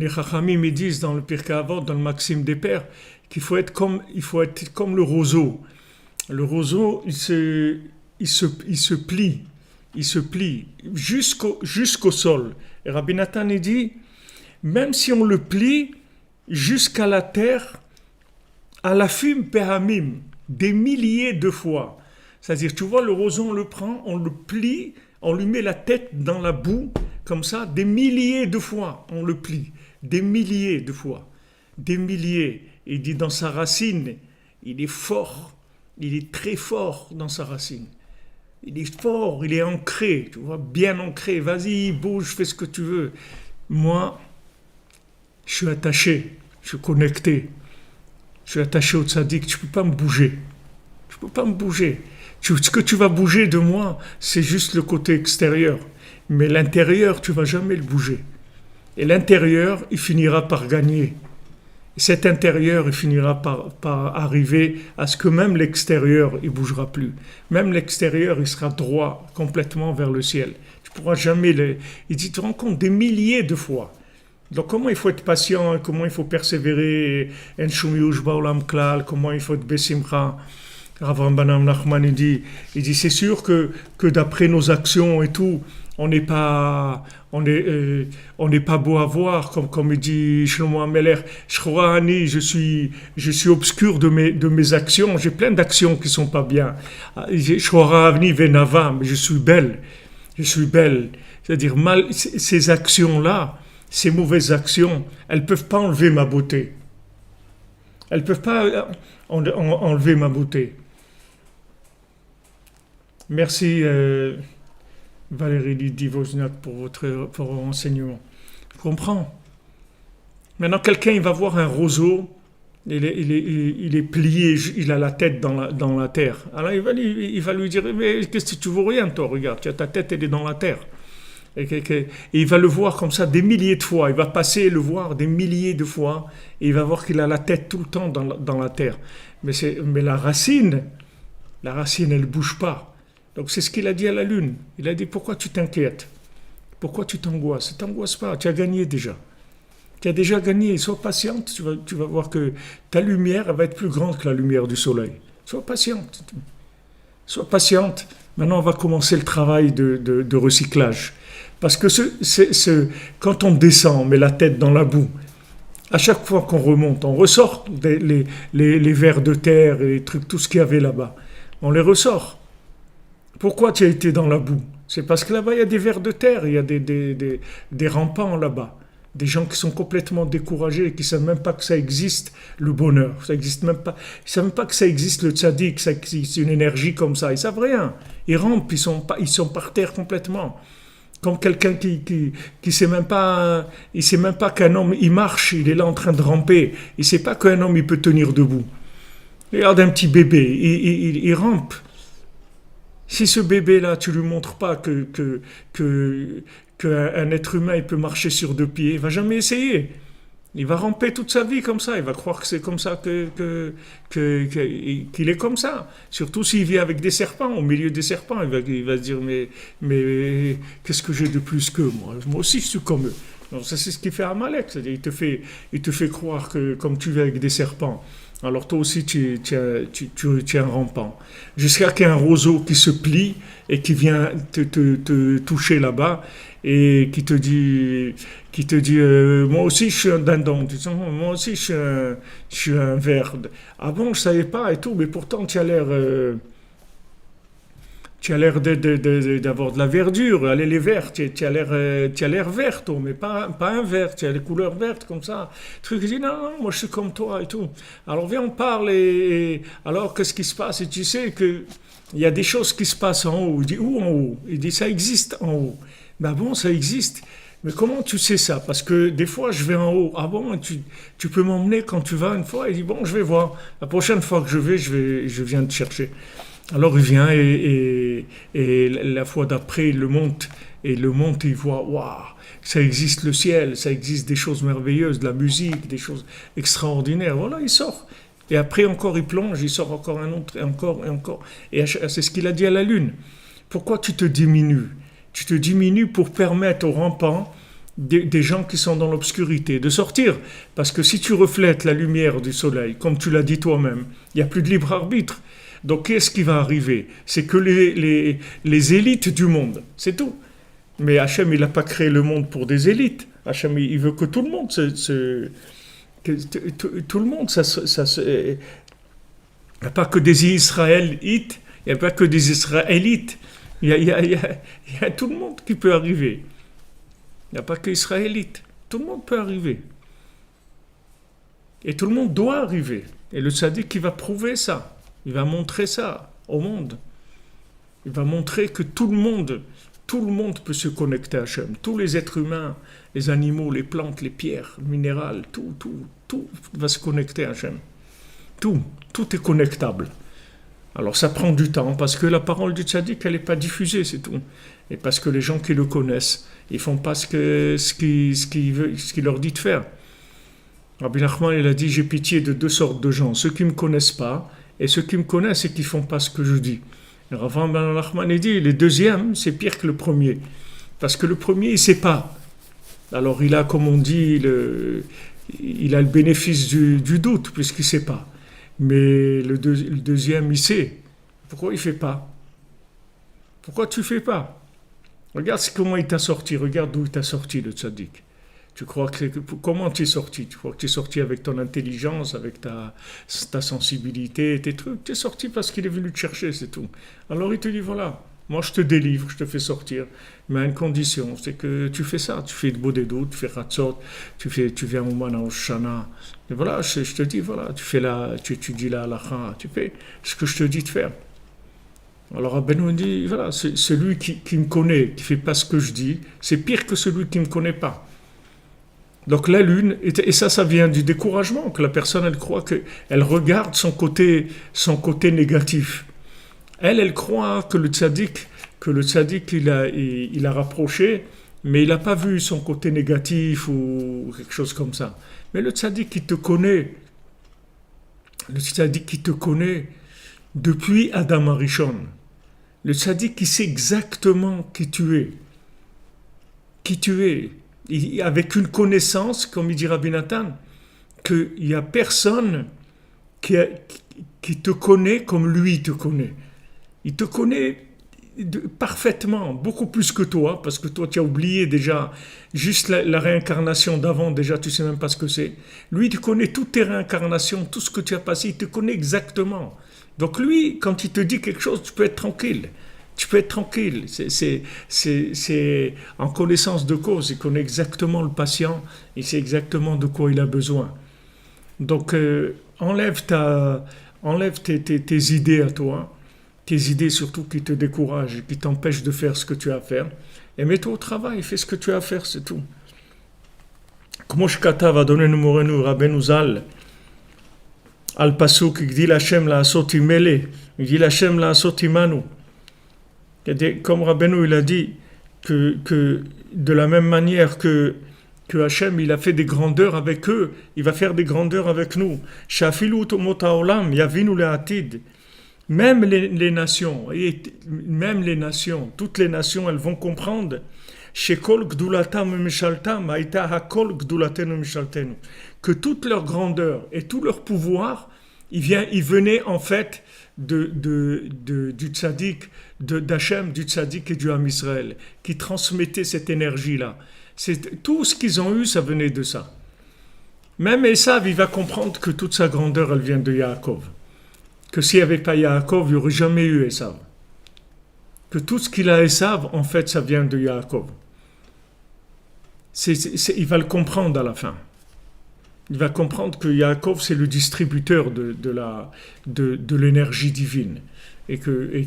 Speaker 2: Chachamim ils disent dans le Pirkei Avot, dans le Maxime des Pères, qu'il faut être comme le roseau. Le roseau, il se plie jusqu'au sol. Et Rabbi Nathan il dit, même si on le plie jusqu'à la terre, à la fume péhamim, des milliers de fois. C'est-à-dire, tu vois, le roseau, on le prend, on le plie, on lui met la tête dans la boue, comme ça, des milliers de fois, on le plie. Des milliers de fois. Des milliers. Il dit dans sa racine, il est fort, il est très fort dans sa racine. Il est fort, il est ancré, tu vois, bien ancré. Vas-y, bouge, fais ce que tu veux. Moi, je suis attaché, je suis connecté. Je suis attaché au tzaddik, tu ne peux pas me bouger. Tu ne peux pas me bouger. Ce que tu vas bouger de moi, c'est juste le côté extérieur. Mais l'intérieur, tu ne vas jamais le bouger. Et l'intérieur, il finira par gagner. Et cet intérieur, il finira par arriver à ce que même l'extérieur, il ne bougera plus. Même l'extérieur, il sera droit complètement vers le ciel. Tu ne pourras jamais... Il dit, tu te rends compte, des milliers de fois. Donc comment il faut être patient, comment il faut persévérer, comment il faut être besimcha. Rav Ramban Nachman il dit c'est sûr que d'après nos actions et tout, on n'est pas beau à voir, comme il dit Shlomo Ameler, je suis obscur de mes actions, j'ai plein d'actions qui sont pas bien. Mais je suis belle. C'est-à-dire ces actions-là, ces mauvaises actions, elles ne peuvent pas enlever ma beauté. Elles ne peuvent pas enlever ma beauté. Merci Valérie Divozniak pour votre enseignement. Je comprends. Maintenant, quelqu'un il va voir un roseau, il est plié, il a la tête dans la terre. Alors il va lui dire, mais qu'est-ce que tu vois rien toi, regarde, ta tête elle est dans la terre. Et il va le voir comme ça des milliers de fois. Il va passer et le voir des milliers de fois. Et il va voir qu'il a la tête tout le temps dans la terre. Mais la racine, elle ne bouge pas. Donc c'est ce qu'il a dit à la lune. Il a dit, pourquoi tu t'inquiètes? Pourquoi tu t'angoisses? Ne t'angoisse pas, tu as gagné déjà. Tu as déjà gagné. Sois patiente, tu vas voir que ta lumière elle va être plus grande que la lumière du soleil. Sois patiente. Sois patiente. Maintenant, on va commencer le travail de recyclage. Parce que quand on descend, on met la tête dans la boue, à chaque fois qu'on remonte, on ressort les vers de terre et les trucs, tout ce qu'il y avait là-bas. On les ressort. Pourquoi tu as été dans la boue? C'est parce que là-bas, il y a des vers de terre, il y a des rampants là-bas. Des gens qui sont complètement découragés et qui ne savent même pas que ça existe, le bonheur. Ça existe même pas. Ils ne savent même pas que ça existe le tzaddik, que ça existe une énergie comme ça. Ils ne savent rien. Ils rampent, ils sont par terre complètement. Comme quelqu'un qui sait même pas, il sait même pas qu'un homme il marche, il est là en train de ramper, il sait pas qu'un homme il peut tenir debout. Regarde un petit bébé, il rampe. Si ce bébé là, tu lui montres pas qu'un être humain il peut marcher sur deux pieds, il va jamais essayer. Il va ramper toute sa vie comme ça, il va croire que c'est comme ça qu'il est comme ça. Surtout s'il vit avec des serpents, au milieu des serpents, il va se dire mais qu'est-ce que j'ai de plus qu'eux, moi aussi je suis comme eux. Donc ça c'est ce qu'il fait à Amalek, c'est-à-dire il te fait croire que comme tu vis avec des serpents, alors toi aussi tu es un rampant. Jusqu'à qu'il y ait un roseau qui se plie et qui vient te toucher là-bas et qui te dit moi aussi je suis un dindon, moi aussi je suis un ver. Ah bon, je savais pas et tout, mais pourtant tu as l'air d'avoir de la verdure. Allez, les verts, tu as l'air vert, toi, mais pas un vert, tu as les couleurs vertes comme ça. Truc, il dit non, moi je suis comme toi et tout. Alors viens, on parle et alors qu'est-ce qui se passe? Et tu sais que il y a des choses qui se passent en haut. Il dit où en haut? Il dit ça existe en haut. Ben bon, ça existe. Mais comment tu sais ça? Parce que des fois, je vais en haut. Ah bon, tu peux m'emmener quand tu vas une fois? Il dit, bon, je vais voir. La prochaine fois que je viens te chercher. Alors il vient et la fois d'après, il le monte. Et il le monte et il voit, waouh, ça existe le ciel, ça existe des choses merveilleuses, de la musique, des choses extraordinaires. Voilà, il sort. Et après encore, il plonge, il sort encore un autre, et encore, et encore. Et c'est ce qu'il a dit à la Lune. Pourquoi tu te diminues? Tu te diminues pour permettre aux rampants des gens qui sont dans l'obscurité de sortir. Parce que si tu reflètes la lumière du soleil, comme tu l'as dit toi-même, il n'y a plus de libre arbitre. Donc qu'est-ce qui va arriver? C'est que les élites du monde, c'est tout. Mais Hachem, il n'a pas créé le monde pour des élites. Hachem, il veut que tout le monde tout le monde, il n'y a pas que des Israélites, il n'y a pas que des Israélites. Il y a tout le monde qui peut arriver. Il n'y a pas que Israélites. Tout le monde peut arriver. Et tout le monde doit arriver. Et le tzaddik, il va prouver ça. Il va montrer ça au monde. Il va montrer que tout le monde peut se connecter à Hachem. Tous les êtres humains, les animaux, les plantes, les pierres, le minéral, tout va se connecter à Hachem. Tout est connectable. Alors ça prend du temps, parce que la parole du tzaddik, elle n'est pas diffusée, c'est tout. Et parce que les gens qui le connaissent, ils ne font pas ce qu'il leur dit de faire. Rabbi Nachman, il a dit, j'ai pitié de deux sortes de gens, ceux qui ne me connaissent pas, et ceux qui me connaissent et qui ne font pas ce que je dis. Et Rabbi Nachman, il dit, le deuxième, c'est pire que le premier. Parce que le premier, il ne sait pas. Alors il a, comme on dit, il a le bénéfice du doute, puisqu'il ne sait pas. Mais le deuxième, il sait. Pourquoi il ne fait pas? Pourquoi tu ne fais pas? Regarde comment il t'a sorti. Regarde d'où il t'a sorti, le tzaddik. Tu crois comment tu es sorti? Tu crois que tu es sorti avec ton intelligence, avec ta sensibilité, tes trucs? Tu es sorti parce qu'il est venu te chercher, c'est tout. Alors il te dit, voilà, moi je te délivre, je te fais sortir. Mais à une condition, c'est que tu fais ça. Tu fais le Bodedut, tu fais Ratzot, tu viens au Mana Oshana. Et voilà, je te dis, voilà, tu étudies la halakha, tu fais ce que je te dis de faire. Alors Rabbeinu dit, voilà, c'est celui qui me connaît, qui ne fait pas ce que je dis, c'est pire que celui qui ne me connaît pas. Donc la lune, et ça vient du découragement, que la personne, elle croit qu'elle regarde son côté négatif. Elle croit que le tzaddik, il a rapproché, mais il n'a pas vu son côté négatif ou quelque chose comme ça. Mais le tzaddik qui te connaît, depuis Adam Arishon, le tzaddik qui sait exactement qui tu es, avec une connaissance, comme il dit Rabbi Nathan, qu'il n'y a personne qui te connaît comme lui te connaît. Il te connaît parfaitement, beaucoup plus que toi, parce que toi tu as oublié déjà juste la réincarnation d'avant, déjà tu ne sais même pas ce que c'est. Lui, il connaît toutes tes réincarnations, tout ce que tu as passé, il te connaît exactement. Donc lui, quand il te dit quelque chose, tu peux être tranquille. Tu peux être tranquille, c'est en connaissance de cause, il connaît exactement le patient, il sait exactement de quoi il a besoin. Donc enlève tes idées à toi, tes idées surtout qui te découragent, qui t'empêchent de faire ce que tu as à faire, et mets-toi au travail, fais ce que tu as à faire, c'est tout. Comme Shkata va donner nous morenu Rabbeinu Zal, al pasuk, il dit l'Hachem la asoti mele, il dit l'Hachem la asoti manu. Comme Rabbeinu il a dit que de la même manière que Hachem il a fait des grandeurs avec eux, il va faire des grandeurs avec nous. Shafilu tomot haolam yavinu le'atid. Même les nations, toutes les nations, elles vont comprendre Shekol gdulatam mishaltam aita hakol gdulatenu mishaltenu, que toute leur grandeur et tout leur pouvoir, il venait en fait du tzaddik, d'Hachem, du tzaddik et du Ham Israël, qui transmettait cette énergie-là. Tout ce qu'ils ont eu, ça venait de ça. Même Esav, il va comprendre que toute sa grandeur, elle vient de Yaakov. Que s'il n'y avait pas Yaakov, il n'y aurait jamais eu Esav. Que tout ce qu'il a Esav, en fait, ça vient de Yaakov. Il va le comprendre à la fin. Il va comprendre que Yaakov, c'est le distributeur de l'énergie divine. que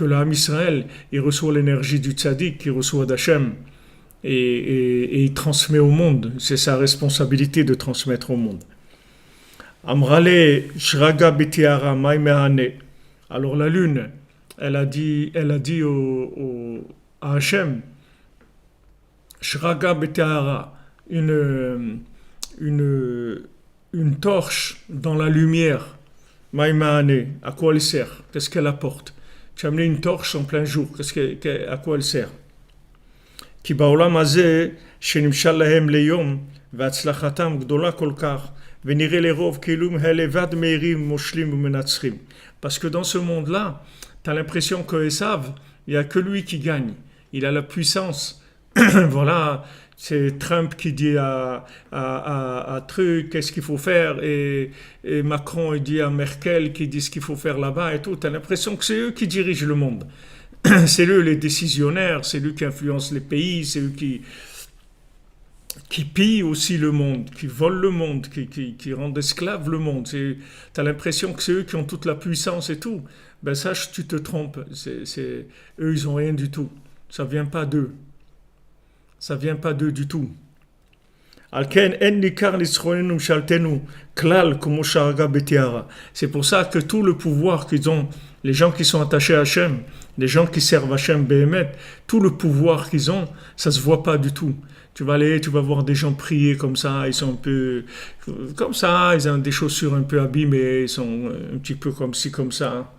Speaker 2: l'âme Israël, il reçoit l'énergie du tzaddik, il reçoit d'Hachem, et il transmet au monde. C'est sa responsabilité de transmettre au monde. Amrale shraga betiara maimehane. Alors la lune, elle a dit à Hachem, shraga betiara, une torche dans la lumière. Maimehane, à quoi elle sert? Qu'est-ce qu'elle apporte? Tu as amené une torche en plein jour, à quoi elle sert? כי בעולם הזה שנמשל להם ליום והצלחתם גדולה כל כך ונראה לרוב כאילו הם לבד מהירים מושלים ומנצחים. Parce que dans ce monde-là, tu as l'impression que Esav, il n'y a que lui qui gagne. Il a la puissance. Voilà, c'est Trump qui dit à truc qu'est-ce qu'il faut faire et Macron il dit à Merkel qui dit ce qu'il faut faire là-bas et tout. Tu as l'impression que c'est eux qui dirigent le monde. C'est eux les décisionnaires, c'est eux qui influencent les pays, c'est eux qui pillent aussi le monde, qui volent le monde, qui rendent esclave le monde. Tu as l'impression que c'est eux qui ont toute la puissance et tout. Ben sache, tu te trompes. Eux, ils n'ont rien du tout. Ça ne vient pas d'eux. Ça ne vient pas d'eux du tout. C'est pour ça que tout le pouvoir qu'ils ont, les gens qui sont attachés à Hachem, les gens qui servent Hachem Béhémet, tout le pouvoir qu'ils ont, ça ne se voit pas du tout. Tu vas voir des gens prier comme ça, ils sont un peu comme ça, ils ont des chaussures un peu abîmées, ils sont un petit peu comme ci, comme ça.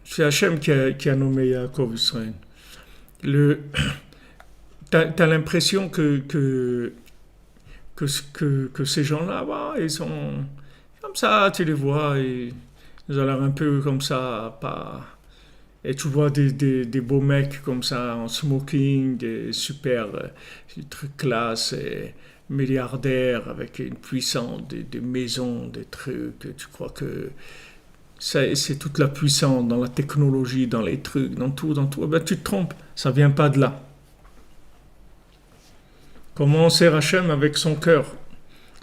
Speaker 2: C'est Hachem qui a nommé Yaakov Israël. T'as l'impression que ces gens-là, bah, ils sont comme ça, tu les vois, ils ont l'air un peu comme ça, pas. Et tu vois des beaux mecs comme ça en smoking, des super trucs classe, et milliardaires avec une puissance, des maisons, des trucs. Tu crois que c'est toute la puissance dans la technologie, dans les trucs, dans tout. Eh ben, tu te trompes, ça vient pas de là. Comment on sert Hachem avec son cœur?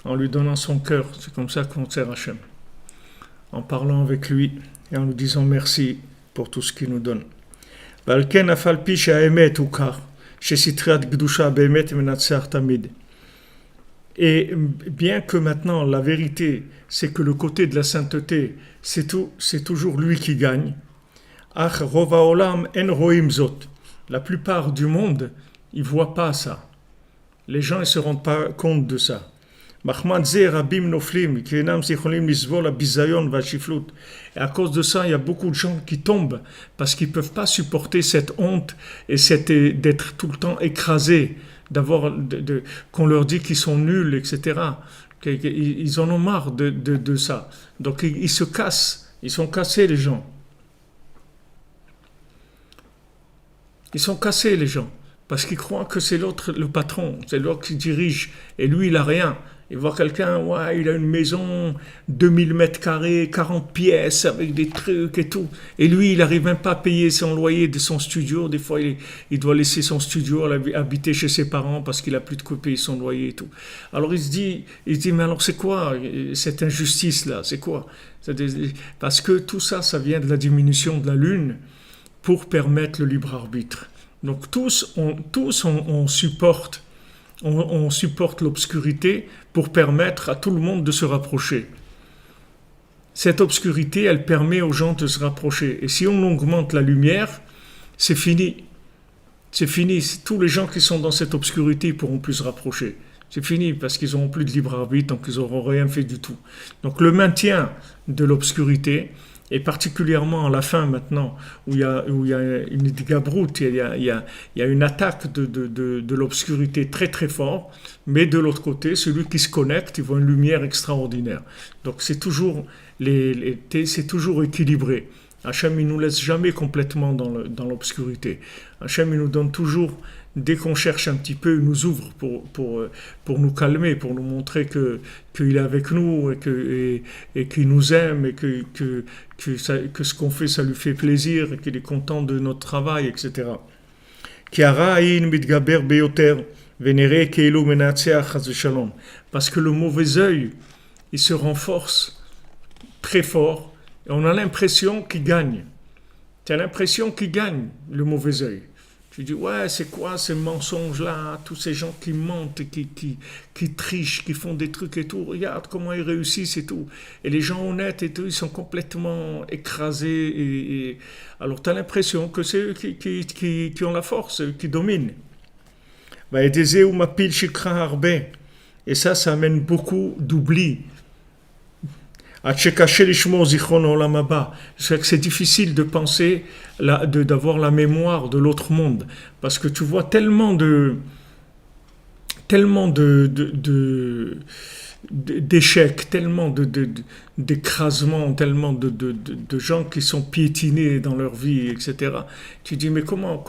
Speaker 2: En lui donnant son cœur, c'est comme ça qu'on sert Hachem. En parlant avec lui et en lui disant merci pour tout ce qu'il nous donne. Et bien que maintenant la vérité, c'est que le côté de la sainteté, c'est toujours lui qui gagne. La plupart du monde, ils voient pas ça. Les gens ne se rendent pas compte de ça. Et à cause de ça, il y a beaucoup de gens qui tombent parce qu'ils ne peuvent pas supporter cette honte et d'être tout le temps écrasés, qu'on leur dit qu'ils sont nuls, etc. Ils en ont marre de ça. Donc ils se cassent. Ils sont cassés, les gens. Ils sont cassés, les gens. Parce qu'ils croient que c'est l'autre, le patron, c'est l'autre qui dirige. Et lui, il n'a rien. Il voit quelqu'un, ouais, il a une maison, 2000 mètres carrés, 40 pièces, avec des trucs et tout. Et lui, il n'arrive même pas à payer son loyer de son studio. Des fois, il doit laisser son studio, habiter chez ses parents parce qu'il n'a plus de quoi payer son loyer et tout. Alors il se dit, mais alors c'est quoi cette injustice-là? C'est quoi? Parce que tout ça, ça vient de la diminution de la lune pour permettre le libre arbitre. Donc tous on supporte l'obscurité pour permettre à tout le monde de se rapprocher. Cette obscurité, elle permet aux gens de se rapprocher. Et si on augmente la lumière, c'est fini. C'est fini. Tous les gens qui sont dans cette obscurité ne pourront plus se rapprocher. C'est fini parce qu'ils n'auront plus de libre arbitre, donc ils n'auront rien fait du tout. Donc le maintien de l'obscurité, et particulièrement à la fin maintenant, où il y a une gabroute, il y a une attaque de l'obscurité très très fort, mais de l'autre côté, celui qui se connecte, il voit une lumière extraordinaire. Donc c'est toujours équilibré. Hachem, il ne nous laisse jamais complètement dans l'obscurité. Hachem, il nous donne toujours, dès qu'on cherche un petit peu, il nous ouvre pour nous calmer, pour nous montrer qu'il est avec nous et qu'il nous aime et que ce qu'on fait, ça lui fait plaisir et qu'il est content de notre travail, etc. Parce Vénéré Keilo Menatseach Chas v'Shalom. Parce que le mauvais œil, il se renforce très fort et on a l'impression qu'il gagne. Tu as l'impression qu'il gagne, le mauvais œil. Tu dis, ouais, c'est quoi ces mensonges-là, tous ces gens qui mentent, qui trichent, qui font des trucs et tout, regarde comment ils réussissent et tout. Et les gens honnêtes et tout, ils sont complètement écrasés. Alors tu as l'impression que c'est eux qui ont la force, eux qui dominent. Et ça amène beaucoup d'oubli. C'est que c'est difficile de penser, d'avoir la mémoire de l'autre monde, parce que tu vois tellement d'échecs, tellement d'écrasements, tellement de gens qui sont piétinés dans leur vie, etc. Tu dis, mais comment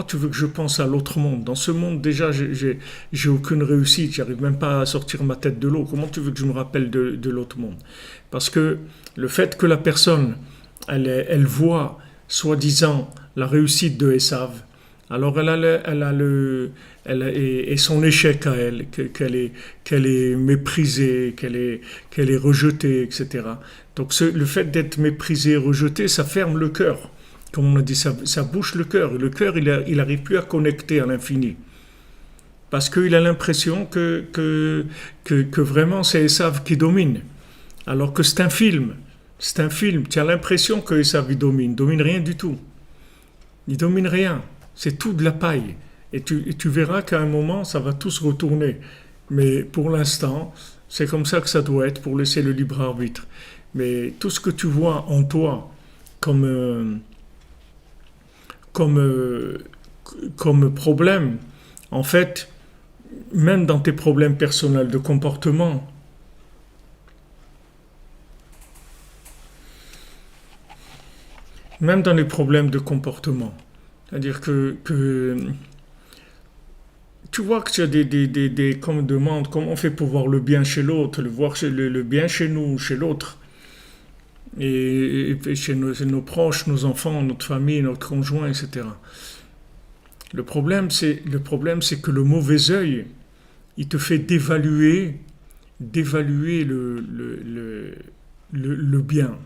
Speaker 2: tu veux que je pense à l'autre monde? Dans ce monde, déjà, j'ai aucune réussite, j'arrive même pas à sortir ma tête de l'eau. Comment tu veux que je me rappelle de l'autre monde? Parce que le fait que la personne, elle voit, soi-disant, la réussite de Esav, alors et son échec à elle, qu'elle est méprisée, qu'elle est rejetée, etc. Donc le fait d'être méprisée, rejetée, ça ferme le cœur. Comme on a dit, ça bouche le cœur. Et le cœur, il n'arrive plus à connecter à l'infini. Parce qu'il a l'impression que vraiment c'est Esav qui domine. Alors que c'est un film. C'est un film. Tu as l'impression que Esav il domine. Il domine rien du tout. Il domine rien. C'est tout de la paille. Et tu verras qu'à un moment, ça va tout se retourner. Mais pour l'instant, c'est comme ça que ça doit être pour laisser le libre arbitre. Mais tout ce que tu vois en toi comme problème, en fait, même dans tes problèmes personnels de comportement, même dans les problèmes de comportement, c'est-à-dire que tu vois que tu as qu'on me demande comment on fait pour voir le bien chez l'autre, voir le bien chez nous, chez l'autre, et chez nos proches, nos enfants, notre famille, notre conjoint, etc. Le problème, c'est que le mauvais œil, il te fait dévaluer le bien.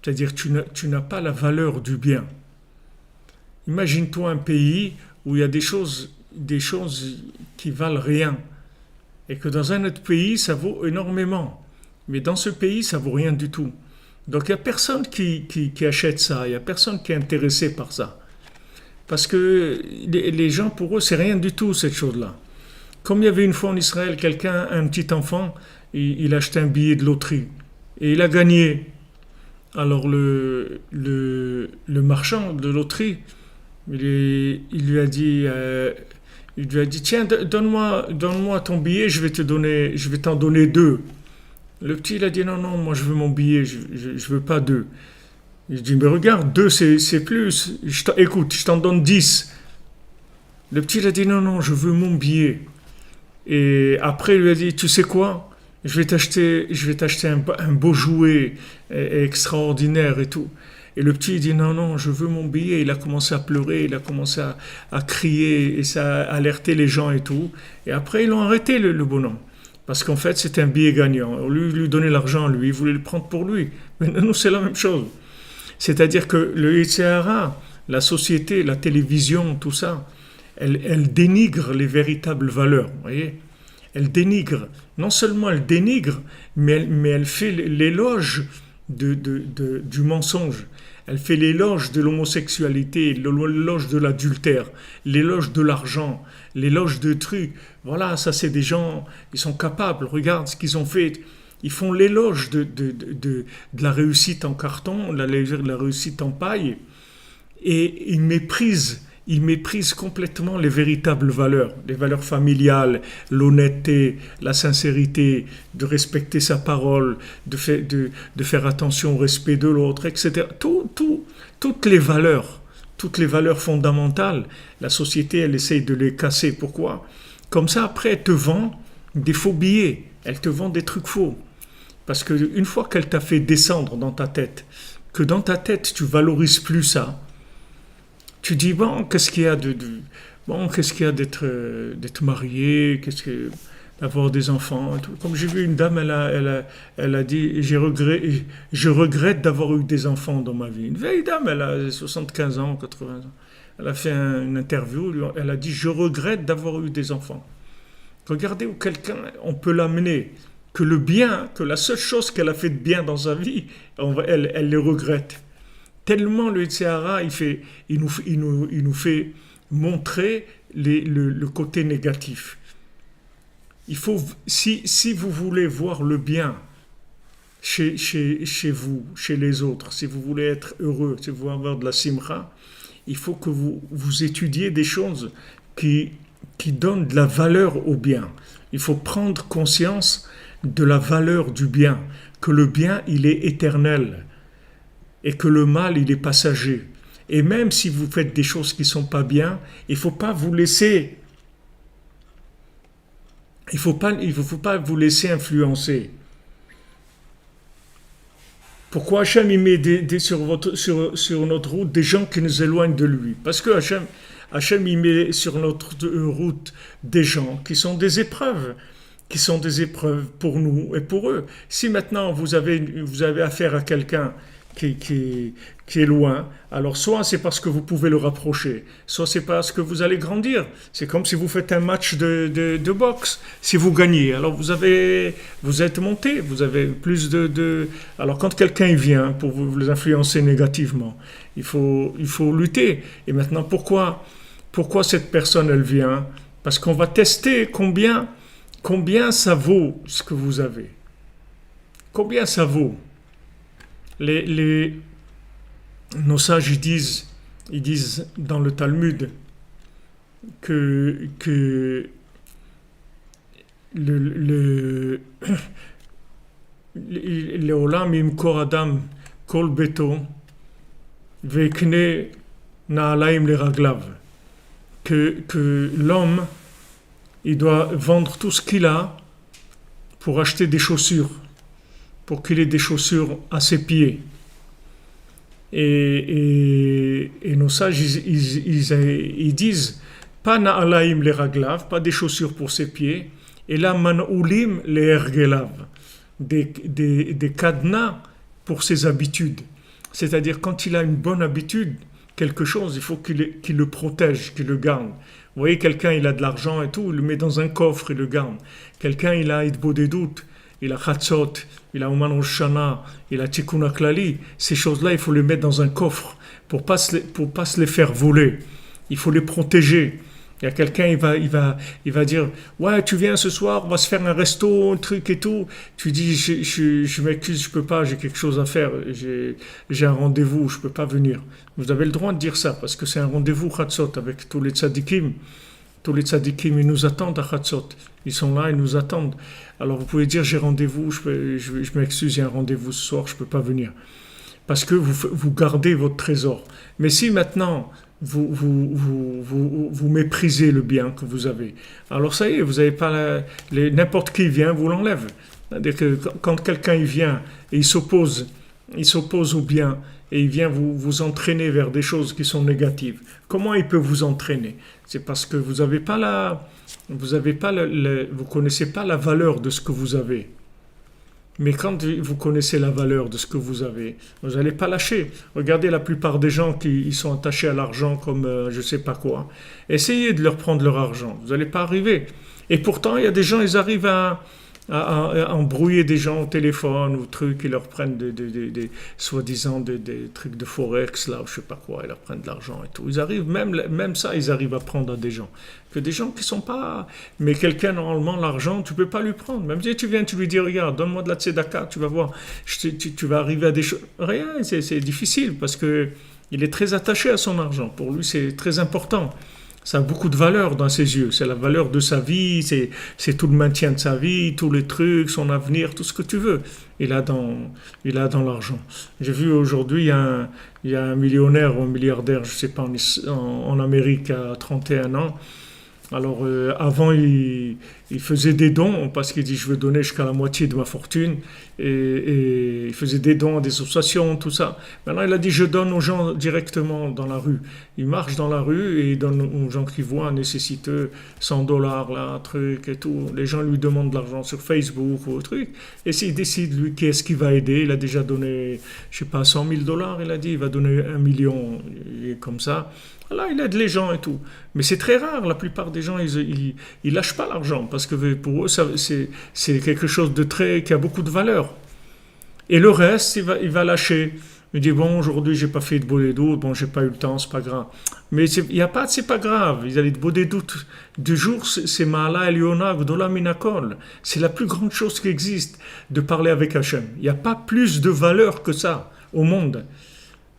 Speaker 2: C'est-à-dire tu n'as pas la valeur du bien. Imagine-toi un pays où il y a des choses qui valent rien, et que dans un autre pays, ça vaut énormément. Mais dans ce pays, ça vaut rien du tout. Donc il n'y a personne qui achète ça, il n'y a personne qui est intéressé par ça. Parce que les gens, pour eux, c'est rien du tout, cette chose-là. Comme il y avait une fois en Israël, un petit enfant, il achetait un billet de loterie. Et il a gagné. Alors le marchand de loterie, il lui a dit, tiens, donne-moi ton billet, je vais t'en donner 2. Le petit, il a dit, non, moi je veux mon billet, je veux pas 2. Il dit, mais regarde, 2 c'est plus, écoute, je t'en donne 10. Le petit, il a dit, non, je veux mon billet. Et après, il lui a dit, tu sais quoi, je vais t'acheter un beau jouet extraordinaire et tout. Et le petit, il dit, non, je veux mon billet. Il a commencé à pleurer, il a commencé à crier, et ça a alerté les gens et tout. Et après, ils l'ont arrêté, le bonhomme. Parce qu'en fait, c'était un billet gagnant. Au lieu de lui donner l'argent, lui, il voulait le prendre pour lui. Mais nous, c'est la même chose. C'est-à-dire que le Yetzer Hara, la société, la télévision, tout ça, elle dénigre les véritables valeurs. Vous voyez ? Elle dénigre. Non seulement elle dénigre, mais elle fait l'éloge du mensonge. Elle fait l'éloge de l'homosexualité, l'éloge de l'adultère, l'éloge de l'argent, l'éloge de trucs. Voilà, ça c'est des gens, ils sont capables, regarde ce qu'ils ont fait. Ils font l'éloge de la réussite en carton, la réussite en paille, et ils méprisent complètement les véritables valeurs, les valeurs familiales, l'honnêteté, la sincérité, de respecter sa parole, de faire attention au respect de l'autre, etc. Toutes les valeurs fondamentales, la société, elle essaye de les casser. Pourquoi ? Comme ça, après, elle te vend des faux billets, elle te vend des trucs faux. Parce qu'une fois qu'elle t'a fait descendre dans ta tête, que dans ta tête, tu valorises plus ça, tu dis, bon, qu'est-ce qu'il y a Bon, qu'est-ce qu'il y a d'être marié, d'avoir des enfants et tout. Comme j'ai vu une dame, elle a dit, je regrette d'avoir eu des enfants dans ma vie. Une vieille dame, elle a 75 ans, 80 ans. Elle a fait une interview, elle a dit, je regrette d'avoir eu des enfants. Regardez où quelqu'un, on peut l'amener, que le bien, que la seule chose qu'elle a fait de bien dans sa vie, elle le regrette. Tellement le Sahara, il nous fait montrer le côté négatif. Il faut, si vous voulez voir le bien chez vous, chez les autres, si vous voulez être heureux, si vous voulez avoir de la simra, il faut que vous étudiez des choses qui donnent de la valeur au bien. Il faut prendre conscience de la valeur du bien, que le bien, il est éternel et que le mal, il est passager. Et même si vous faites des choses qui ne sont pas bien, il ne faut pas vous laisser vous laisser influencer. Pourquoi Hachem il met sur notre route des gens qui nous éloignent de lui? Parce que Hachem il met sur notre route des gens qui sont des épreuves pour nous et pour eux. Si maintenant vous avez affaire à quelqu'un qui est loin, alors soit c'est parce que vous pouvez le rapprocher, soit c'est parce que vous allez grandir. C'est comme si vous faites un match de boxe. Si vous gagnez, alors vous êtes monté, vous avez plus de... Alors quand quelqu'un vient pour vous influencer négativement, il faut lutter. Et maintenant, pourquoi cette personne, elle vient? Parce qu'on va tester combien ça vaut ce que vous avez. Combien ça vaut? Nos sages ils disent dans le Talmud que le olam imkor adam kol beto vekne naalaim le raglav, que l'homme il doit vendre tout ce qu'il a pour acheter des chaussures, pour qu'il ait des chaussures à ses pieds. Et nos sages, ils disent, pas na'alaim les raglav, pas des chaussures pour ses pieds, et là man'oulim les ergelav, des cadenas pour ses habitudes. C'est-à-dire, quand il a une bonne habitude, quelque chose, il faut qu'il le protège, qu'il le garde. Vous voyez, quelqu'un, il a de l'argent et tout, il le met dans un coffre, il le garde. Quelqu'un, il a Idbo des doutes, il a Chatzot, il a Ouman Roshana, il a Tikkun Klali. Ces choses-là, il faut les mettre dans un coffre pour pas se les faire voler. Il faut les protéger. Il y a quelqu'un, il va dire, ouais, tu viens ce soir, on va se faire un resto, un truc et tout. Tu dis, je m'excuse, je peux pas, j'ai quelque chose à faire, j'ai un rendez-vous, je peux pas venir. Vous avez le droit de dire ça parce que c'est un rendez-vous Chatzot avec tous les tzadikim. Tous les tzadikim, ils nous attendent à Chatzot. Ils sont là, ils nous attendent. Alors vous pouvez dire, j'ai rendez-vous, je m'excuse, j'ai un rendez-vous ce soir, je ne peux pas venir. Parce que vous gardez votre trésor. Mais si maintenant, vous méprisez le bien que vous avez, alors ça y est, vous n'avez pas n'importe qui vient, vous l'enlève. C'est-à-dire que quand quelqu'un il vient et il s'oppose au bien, et il vient vous entraîner vers des choses qui sont négatives. Comment il peut vous entraîner? C'est parce que vous connaissez pas la valeur de ce que vous avez. Mais quand vous connaissez la valeur de ce que vous avez, vous n'allez pas lâcher. Regardez la plupart des gens qui sont attachés à l'argent comme je ne sais pas quoi. Essayez de leur prendre leur argent. Vous n'allez pas arriver. Et pourtant, il y a des gens, ils arrivent à embrouiller des gens au téléphone ou trucs, ils leur prennent des soi-disant des trucs de forex là ou je sais pas quoi, ils leur prennent de l'argent et tout. Ils arrivent même ça, ils arrivent à prendre à des gens qui sont pas. Mais quelqu'un normalement l'argent, tu peux pas lui prendre. Même si tu viens, tu lui dis regarde, donne-moi de la tzedaka, tu vas voir, tu vas arriver à des choses. Rien, c'est difficile parce que il est très attaché à son argent. Pour lui, c'est très important. Ça a beaucoup de valeur dans ses yeux. C'est la valeur de sa vie, c'est tout le maintien de sa vie, tous les trucs, son avenir, tout ce que tu veux. Il a dans l'argent. J'ai vu aujourd'hui, il y a un millionnaire ou un milliardaire, je ne sais pas, en Amérique à 31 ans. Alors avant, il faisait des dons parce qu'il dit je veux donner jusqu'à la moitié de ma fortune et il faisait des dons à des associations, tout ça. Maintenant, il a dit je donne aux gens directement dans la rue. Il marche dans la rue et il donne aux gens qui voient nécessiteux 100 dollars là, un truc et tout. Les gens lui demandent de l'argent sur Facebook ou autre truc. Et s'il décide lui qui est-ce qu'il va aider, il a déjà donné, je sais pas, 100 000 dollars. Il a dit il va donner 1 million et comme ça. Là, il aide les gens et tout. Mais c'est très rare. La plupart des gens, ils lâchent pas l'argent parce que pour eux, c'est quelque chose de très, qui a beaucoup de valeur. Et le reste, il va lâcher. Il dit bon, aujourd'hui, j'ai pas fait de beau des doutes. Bon, j'ai pas eu le temps, c'est pas grave. Mais il y a pas, c'est pas grave. Il a dit de beau des doutes du jour, c'est Ma'ala Eliona Gdola Minakol. C'est la plus grande chose qui existe de parler avec Hachem. Il n'y a pas plus de valeur que ça au monde.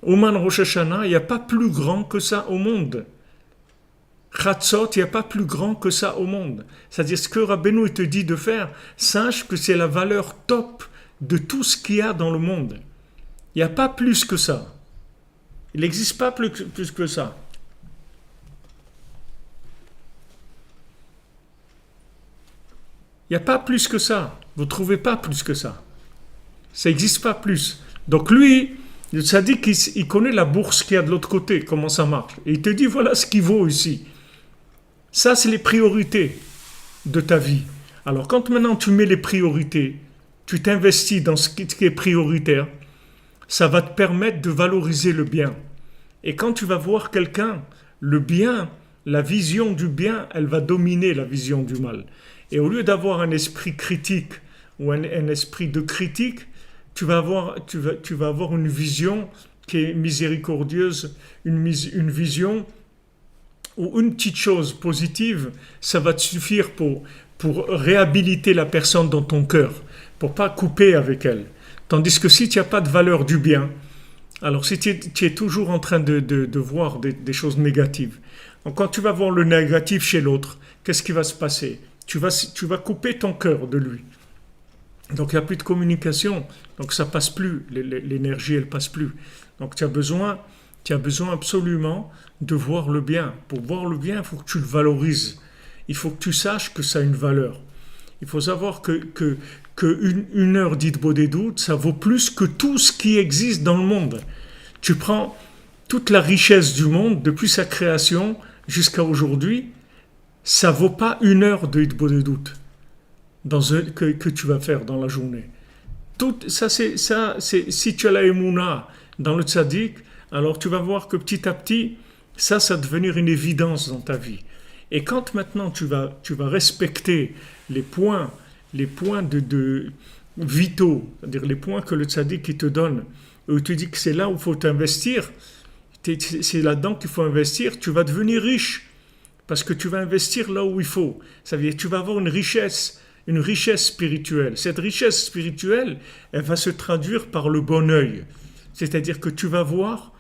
Speaker 2: Oman Rosh Hashanah, il n'y a pas plus grand que ça au monde. Chatzot, il n'y a pas plus grand que ça au monde. C'est-à-dire ce que Rabbeinu te dit de faire, sache que c'est la valeur top de tout ce qu'il y a dans le monde. Il n'y a pas plus que ça. Il n'existe pas plus que ça. Il n'y a pas plus que ça. Vous ne trouvez pas plus que ça. Ça n'existe pas plus. Donc lui, le tzaddik, il connaît la bourse qu'il y a de l'autre côté, comment ça marche. Et il te dit, voilà ce qu'il vaut ici. Ça, c'est les priorités de ta vie. Alors, quand maintenant tu mets les priorités, tu t'investis dans ce qui est prioritaire, ça va te permettre de valoriser le bien. Et quand tu vas voir quelqu'un, le bien, la vision du bien, elle va dominer la vision du mal. Et au lieu d'avoir un esprit critique ou un esprit de critique, tu vas avoir une vision qui est miséricordieuse, une vision où une petite chose positive, ça va te suffire pour réhabiliter la personne dans ton cœur, pour pas couper avec elle. Tandis que si tu n'as pas de valeur du bien, alors si tu es toujours en train de voir des choses négatives, donc quand tu vas voir le négatif chez l'autre, qu'est-ce qui va se passer ? Tu vas couper ton cœur de lui. Donc il n'y a plus de communication, donc ça passe plus, l'énergie elle passe plus. Donc tu as besoin absolument de voir le bien. Pour voir le bien, il faut que tu le valorises. Il faut que tu saches que ça a une valeur. Il faut savoir que une heure dite beau des doutes, ça vaut plus que tout ce qui existe dans le monde. Tu prends toute la richesse du monde, depuis sa création jusqu'à aujourd'hui, ça vaut pas une heure de beau des doutes. Que tu vas faire dans la journée. Tout ça, si tu as la émouna dans le tzaddik, alors tu vas voir que petit à petit, ça va devenir une évidence dans ta vie. Et quand maintenant tu vas respecter les points de vitaux, c'est-à-dire les points que le tzaddik te donne, où tu dis que c'est là où il faut t'investir, c'est là-dedans qu'il faut investir, tu vas devenir riche, parce que tu vas investir là où il faut. Ça veut dire que tu vas avoir une richesse spirituelle. Cette richesse spirituelle, elle va se traduire par le bon œil. C'est-à-dire que tu vas voir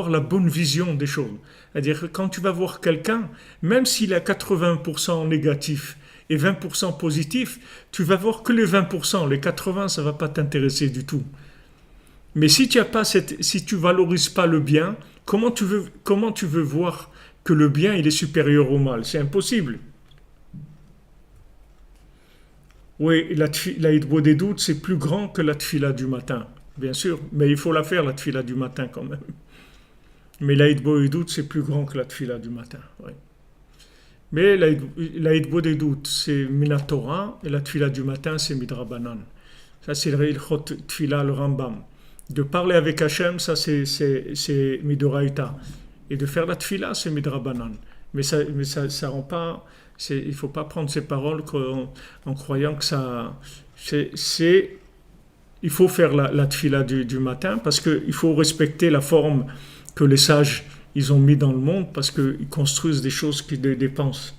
Speaker 2: la bonne vision des choses. C'est-à-dire que quand tu vas voir quelqu'un, même s'il a 80% négatif et 20% positif, tu vas voir que les 20%, les 80%, ça ne va pas t'intéresser du tout. Mais si tu valorises pas le bien, comment tu veux voir que le bien il est supérieur au mal? C'est impossible. Oui, la hitbo des doutes, c'est plus grand que la tfila du matin, bien sûr, mais il faut la faire, la tfila du matin quand même. Mais la hitbo des doutes, c'est plus grand que la tfila du matin. Oui. Mais la hitbo des doutes, c'est Minatora, et la tfila du matin, c'est Midrabanan. Ça, c'est le Ilchot Tfila, le Rambam. De parler avec Hachem, ça, c'est Midoraita. Et de faire la tfila, c'est Midrabanan. Mais ça rend pas... il ne faut pas prendre ces paroles en croyant que ça... il faut faire la tfila du matin parce qu'il faut respecter la forme que les sages ils ont mis dans le monde parce qu'ils construisent des choses qui dépensent.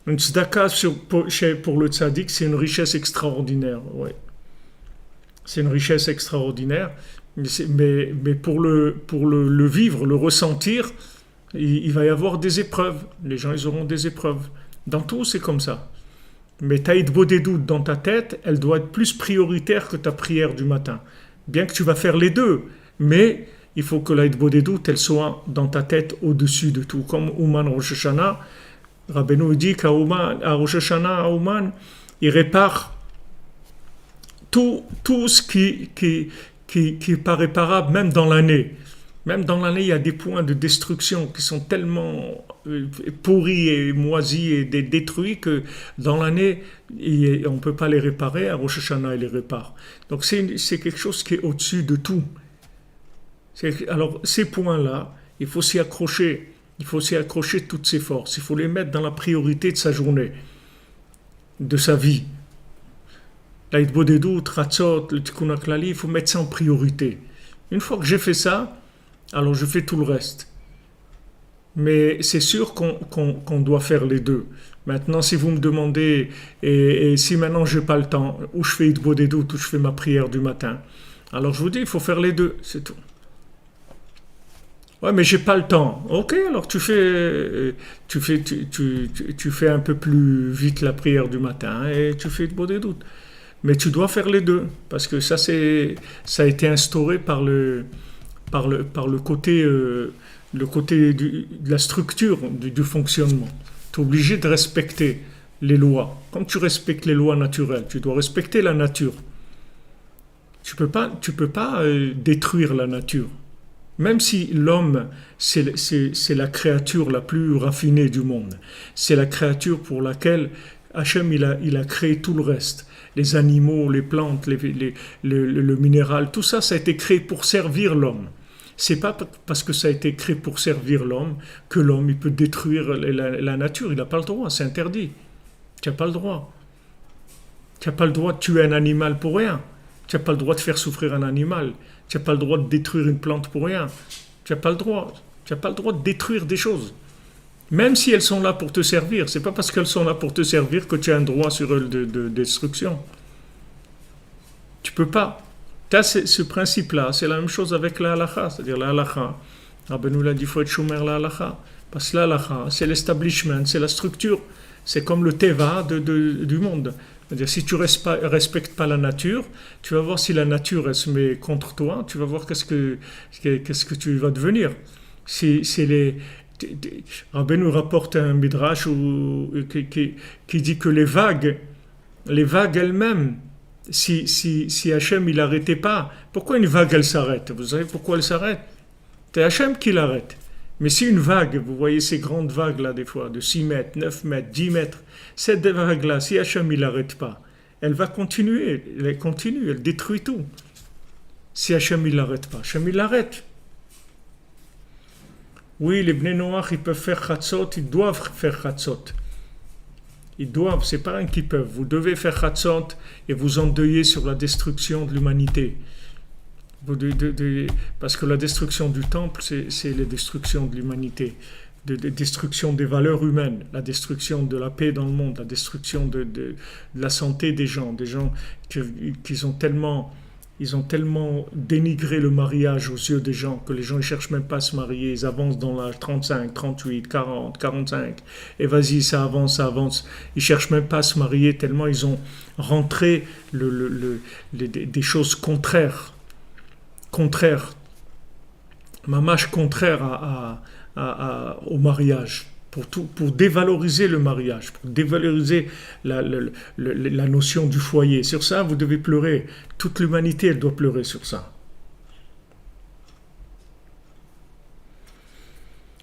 Speaker 2: Une tzedaka pour le tzaddik, c'est une richesse extraordinaire. Ouais. C'est une richesse extraordinaire, mais pour le vivre, le ressentir, il va y avoir des épreuves. Les gens, ils auront des épreuves. Dans tout, c'est comme ça. Mais ta hitbo des doutes dans ta tête, elle doit être plus prioritaire que ta prière du matin. Bien que tu vas faire les deux, mais il faut que la Hitbodedut, elle soit dans ta tête au-dessus de tout. Comme Ouman Rosh Hashanah, Rabbeinu dit qu'à Rosh Hashanah, Ouman, il répare tout ce qui n'est pas réparable, même dans l'année. Même dans l'année, il y a des points de destruction qui sont tellement pourris et moisis et détruits que dans l'année, on ne peut pas les réparer. À Rosh Hashanah, il les répare. Donc c'est quelque chose qui est au-dessus de tout. Alors ces points-là, il faut s'y accrocher. Il faut s'y accrocher toutes ses forces. Il faut les mettre dans la priorité de sa journée, de sa vie. La Hitbodedut, Ratzot, le Tikkun HaKlali, il faut mettre ça en priorité. Une fois que j'ai fait ça, alors je fais tout le reste. Mais c'est sûr qu'on doit faire les deux. Maintenant, si vous me demandez, et si maintenant je n'ai pas le temps, ou je fais Hitbodedut, ou je fais ma prière du matin, alors je vous dis, il faut faire les deux, c'est tout. Ouais, mais j'ai pas le temps. Ok, alors tu fais un peu plus vite la prière du matin et tu fais Hitbodedut. Mais tu dois faire les deux, parce que ça a été instauré par le côté, de la structure du fonctionnement. Tu es obligé de respecter les lois. Comme tu respectes les lois naturelles, tu dois respecter la nature. Tu peux pas détruire la nature. Même si l'homme, c'est la créature la plus raffinée du monde. C'est la créature pour laquelle Hachem il a créé tout le reste. Les animaux, les plantes, le minéral, tout ça, ça a été créé pour servir l'homme. C'est pas parce que ça a été créé pour servir l'homme que l'homme il peut détruire la nature. Il n'a pas le droit, c'est interdit. Tu n'as pas le droit. Tu n'as pas le droit de tuer un animal pour rien. Tu n'as pas le droit de faire souffrir un animal. Tu n'as pas le droit de détruire une plante pour rien. Tu n'as pas le droit. Tu n'as pas le droit de détruire des choses. Même si elles sont là pour te servir. Ce n'est pas parce qu'elles sont là pour te servir que tu as un droit sur elles de destruction. Tu ne peux pas. Tu as ce principe-là. C'est la même chose avec la halakha. C'est-à-dire la halakha. Rabbi nous l'a dit, il faut être choumer la halakha. Parce que la halakha, c'est l'establishment, c'est la structure. C'est comme le teva du monde. C'est-à-dire, si tu ne respectes pas la nature, tu vas voir si la nature elle se met contre toi, tu vas voir qu'est-ce que tu vas devenir. Rabbi nous rapporte un midrash qui dit que les vagues elles-mêmes, si Hachem il n'arrêtait pas, pourquoi une vague elle s'arrête? Vous savez pourquoi elle s'arrête? C'est Hachem qui l'arrête. Mais si une vague, vous voyez ces grandes vagues là des fois, de 6 mètres, 9 mètres, 10 mètres, cette vague-là, si Hachem il n'arrête pas, elle va continuer, elle détruit tout. Si Hachem il n'arrête pas, Hachem il l'arrête. Oui, les Bnei Noach, ils peuvent faire Chatzot, ils doivent faire Chatzot. Ils doivent, c'est pas un qui peuvent. Vous devez faire Chatzot et vous endeuiller sur la destruction de l'humanité. Parce que la destruction du temple, c'est la destruction de l'humanité, de destruction des valeurs humaines, la destruction de la paix dans le monde, la destruction de la santé des gens qui ont tellement dénigré le mariage aux yeux des gens que les gens ne cherchent même pas à se marier, ils avancent dans l'âge 35, 38, 40, 45, et vas-y, ça avance, ils ne cherchent même pas à se marier tellement ils ont rentré des choses contraires, mamache contraire au mariage, pour dévaloriser le mariage, pour dévaloriser la notion du foyer. Sur ça, vous devez pleurer. Toute l'humanité, elle doit pleurer sur ça.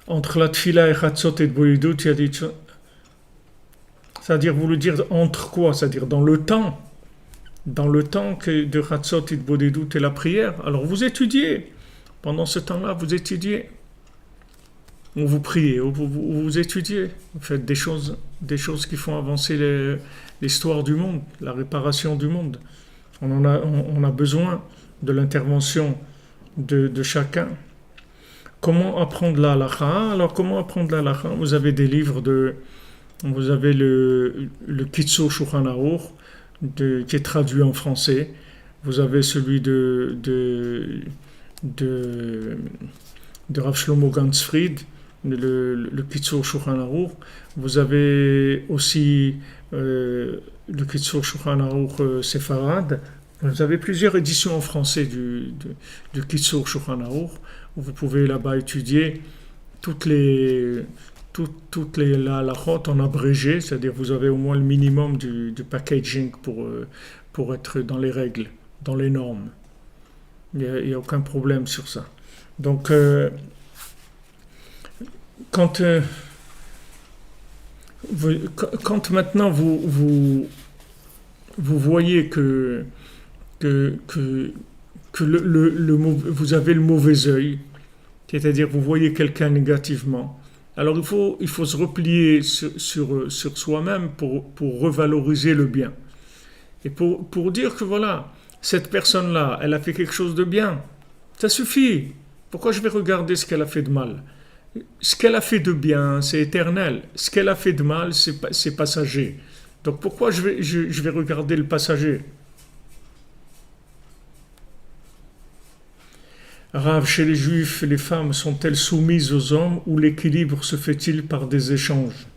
Speaker 2: Entre la tfila et Chatzot et Hitbodedut, il y a dit, c'est-à-dire, vous le dire entre quoi? C'est-à-dire dans le temps de Chatzot et Hitbodedut et la prière. Alors vous étudiez. Pendant ce temps-là, vous étudiez. Ou vous priez, ou vous étudiez. Vous faites des choses qui font avancer l'histoire du monde, la réparation du monde. On a besoin de l'intervention de chacun. Comment apprendre la halakha? Alors, comment apprendre la halakha? Vous avez des livres vous avez le Kitzur Shulchan Aruch, qui est traduit en français. Vous avez celui de Rav Shlomo Ganzfried, le Kitzur Shulchan Aruch. Vous avez aussi le Kitzur Shulchan Aruch séfarade, Vous avez plusieurs éditions en français du Kitsur Shulchan Aruch, où vous pouvez là-bas étudier toutes les, toutes les la halachot en abrégé, c'est-à-dire vous avez au moins le minimum du packaging pour être dans les règles, dans les normes. Il n'y a aucun problème sur ça. Donc, quand, quand maintenant vous voyez que, que, que vous avez le mauvais œil, c'est-à-dire vous voyez quelqu'un négativement, alors il faut se replier sur soi-même pour revaloriser le bien. Et pour dire que voilà, cette personne-là, elle a fait quelque chose de bien. Ça suffit. Pourquoi je vais regarder ce qu'elle a fait de mal? Ce qu'elle a fait de bien, c'est éternel. Ce qu'elle a fait de mal, c'est passager. Donc pourquoi je vais regarder le passager? Rav, chez les juifs, les femmes sont-elles soumises aux hommes ou l'équilibre se fait-il par des échanges?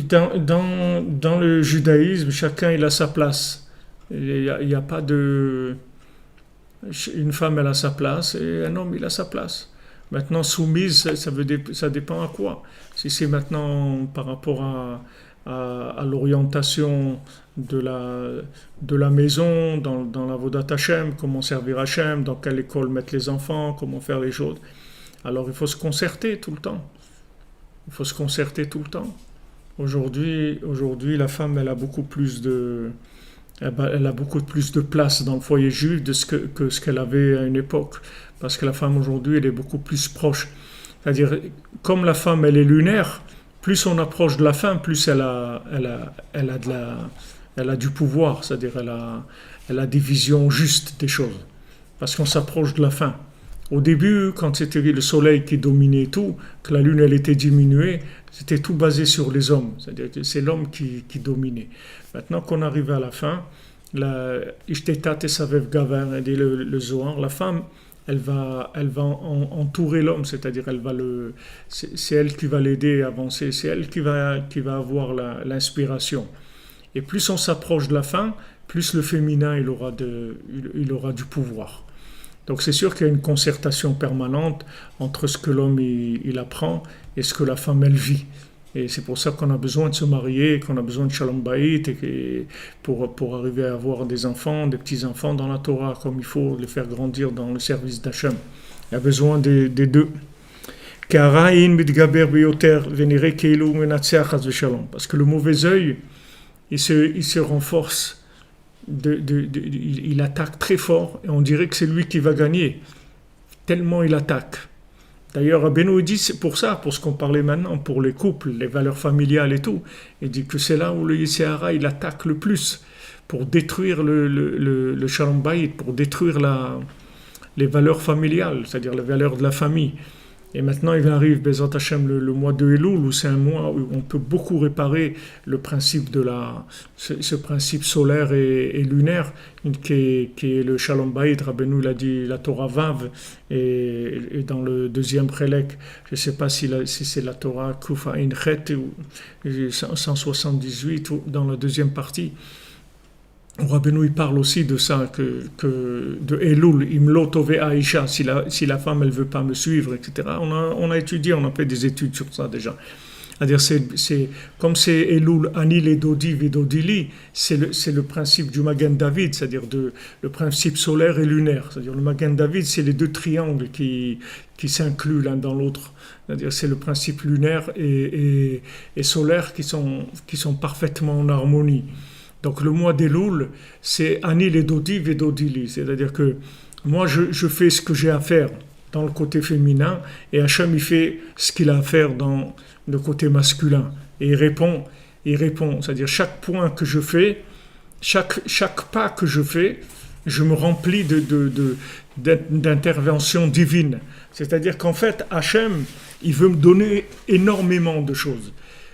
Speaker 2: Dans le judaïsme, chacun il a sa place. Il n'y a pas de... Une femme elle a sa place et un homme il a sa place. Maintenant, soumise, ça dépend à quoi. Si c'est maintenant par rapport à l'orientation de la maison, dans la Vodat Hashem, comment servir Hashem, dans quelle école mettre les enfants, comment faire les choses. Alors il faut se concerter tout le temps. Il faut se concerter tout le temps. Aujourd'hui, la femme, elle a beaucoup plus de place dans le foyer juif que ce qu'elle avait à une époque. Parce que la femme aujourd'hui, elle est beaucoup plus proche. C'est-à-dire, comme la femme, elle est lunaire, plus on approche de la fin, plus elle a du pouvoir. C'est-à-dire, elle a des visions justes des choses. Parce qu'on s'approche de la fin. Au début, quand c'était le soleil qui dominait tout, que la lune elle était diminuée, c'était tout basé sur les hommes. C'est-à-dire que c'est l'homme qui dominait. Maintenant qu'on arrive à la fin, Ishtetat et Savev Gavar, dit le Zohar, la femme, elle va entourer l'homme, c'est-à-dire c'est elle qui va l'aider à avancer, c'est elle qui va avoir l'inspiration. Et plus on s'approche de la fin, plus le féminin il aura du pouvoir. Donc c'est sûr qu'il y a une concertation permanente entre ce que l'homme il apprend et ce que la femme elle vit. Et c'est pour ça qu'on a besoin de se marier, qu'on a besoin de Shalom Bayit, pour arriver à avoir des enfants, des petits-enfants dans la Torah, comme il faut les faire grandir dans le service d'Hachem. Il y a besoin des deux. Parce que le mauvais œil, il se renforce. Il attaque très fort et on dirait que c'est lui qui va gagner tellement il attaque. D'ailleurs Rabbeinu dit c'est pour ce qu'on parlait maintenant pour les couples, les valeurs familiales et tout, il dit que c'est là où le Yetzer Hara il attaque le plus pour détruire le Shalom Bayit, pour détruire les valeurs familiales, c'est-à-dire les valeurs de la famille. Et maintenant, il arrive, Bezat Hashem, le mois de Elul, où c'est un mois où on peut beaucoup réparer le principe ce principe solaire et lunaire, qui est le Shalom Bayit. Rabbeinu l'a dit, la Torah Vav, et dans le deuxième prélec, je ne sais pas si c'est la Torah Kuf Ain Chet, 178, ou dans la deuxième partie. Rabbeinu il parle aussi de ça, de Elul, Imlo Tove Aisha, si la femme elle veut pas me suivre, etc. On a étudié, on a fait des études sur ça déjà. C'est-à-dire comme c'est Elul, Anil et Dodi Vedodili, c'est le principe du Magen David, c'est-à-dire le principe solaire et lunaire. C'est-à-dire le Magen David, c'est les deux triangles qui s'incluent l'un dans l'autre. C'est-à-dire c'est le principe lunaire et solaire qui sont parfaitement en harmonie. Donc le mois d'Elul, c'est Anil et Dodi Vedodili, c'est-à-dire que moi je fais ce que j'ai à faire dans le côté féminin et Hachem il fait ce qu'il a à faire dans le côté masculin. Et il répond, c'est-à-dire chaque point que je fais, chaque pas que je fais, je me remplis d'interventions divines. C'est-à-dire qu'en fait Hachem, il veut me donner énormément de choses,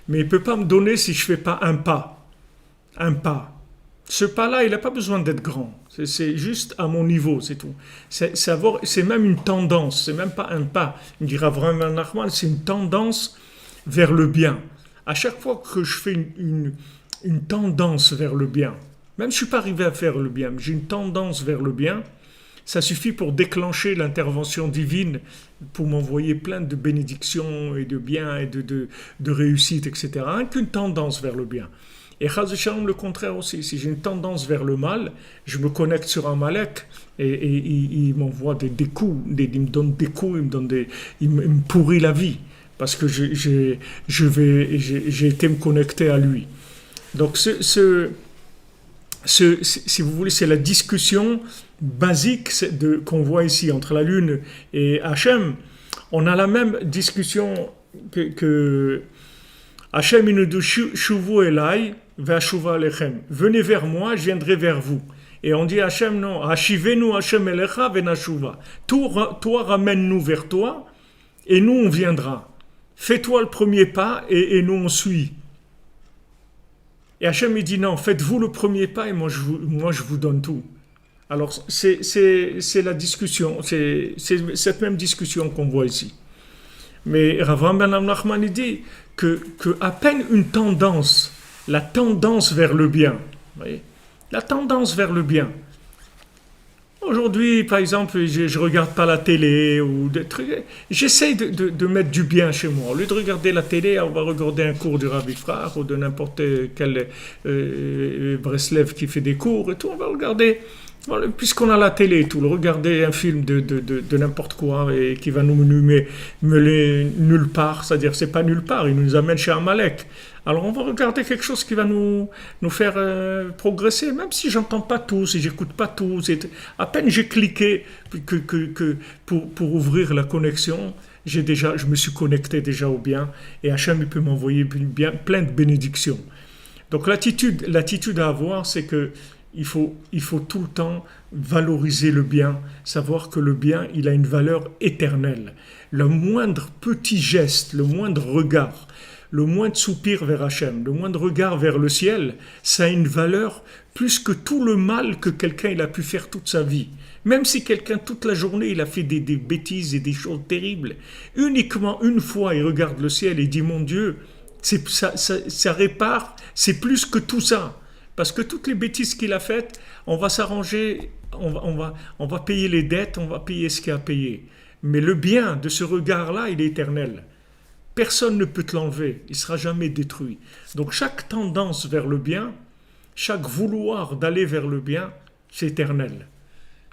Speaker 2: mais il ne peut pas me donner si je ne fais pas un pas. Ce pas-là, il n'a pas besoin d'être grand. C'est juste à mon niveau, c'est tout. C'est même une tendance, c'est même pas un pas. Il dira vraiment Nachman, c'est une tendance vers le bien. à chaque fois que je fais une tendance vers le bien, même si je ne suis pas arrivé à faire le bien, mais j'ai une tendance vers le bien, ça suffit pour déclencher l'intervention divine, pour m'envoyer plein de bénédictions et de biens et de réussite, etc. Rien qu'une tendance vers le bien. Et Chaz Shalom, le contraire aussi. Si j'ai une tendance vers le mal, je me connecte sur un Malek et il m'envoie des coups, il me donne des coups, il me pourrit la vie parce que j'ai été me connecter à lui. Donc si vous voulez, c'est la discussion basique qu'on voit ici entre la Lune et Hachem. On a la même discussion que Hachem il nous dit Shuvu elai ve'ashuva alechem. Venez vers moi, je viendrai vers vous. Et on dit à Hachem non, Hashivenu Hachem elecha ve'nashuva. Toi ramène-nous vers toi et nous on viendra. Fais-toi le premier pas et nous on suit. Et Hachem il dit non, faites-vous le premier pas et moi je vous donne tout. Alors c'est la discussion, c'est cette même discussion qu'on voit ici. Mais Rav Ben Nachman dit que à peine une tendance, la tendance vers le bien, vous voyez, la tendance vers le bien. Aujourd'hui, par exemple, je regarde pas la télé ou des trucs. J'essaye de mettre du bien chez moi. Au lieu de regarder la télé, on va regarder un cours du Rav Ifrach ou de n'importe quel Breslev qui fait des cours et tout. On va regarder, voilà, puisqu'on a la télé et tout, regarder un film de n'importe quoi et qui va nous mener nulle part. C'est-à-dire, c'est pas nulle part. Il nous amène chez Amalek. Alors on va regarder quelque chose qui va nous faire progresser, même si j'entends pas tout, si j'écoute pas tout. À peine j'ai cliqué pour ouvrir la connexion, je me suis connecté déjà au bien, et Hachem il peut m'envoyer plein de bénédictions. Donc l'attitude à avoir, c'est que il faut tout le temps valoriser le bien, savoir que le bien, il a une valeur éternelle. Le moindre petit geste, le moindre regard, le moindre soupir vers Hachem, le moindre regard vers le ciel, ça a une valeur plus que tout le mal que quelqu'un il a pu faire toute sa vie. Même si quelqu'un toute la journée il a fait des bêtises et des choses terribles, uniquement une fois il regarde le ciel et dit mon Dieu, ça répare, c'est plus que tout ça. Parce que toutes les bêtises qu'il a faites, on va s'arranger, on va payer les dettes, on va payer ce qu'il a payé. Mais le bien de ce regard-là, il est éternel. Personne ne peut te l'enlever, il ne sera jamais détruit. Donc chaque tendance vers le bien, chaque vouloir d'aller vers le bien, c'est éternel.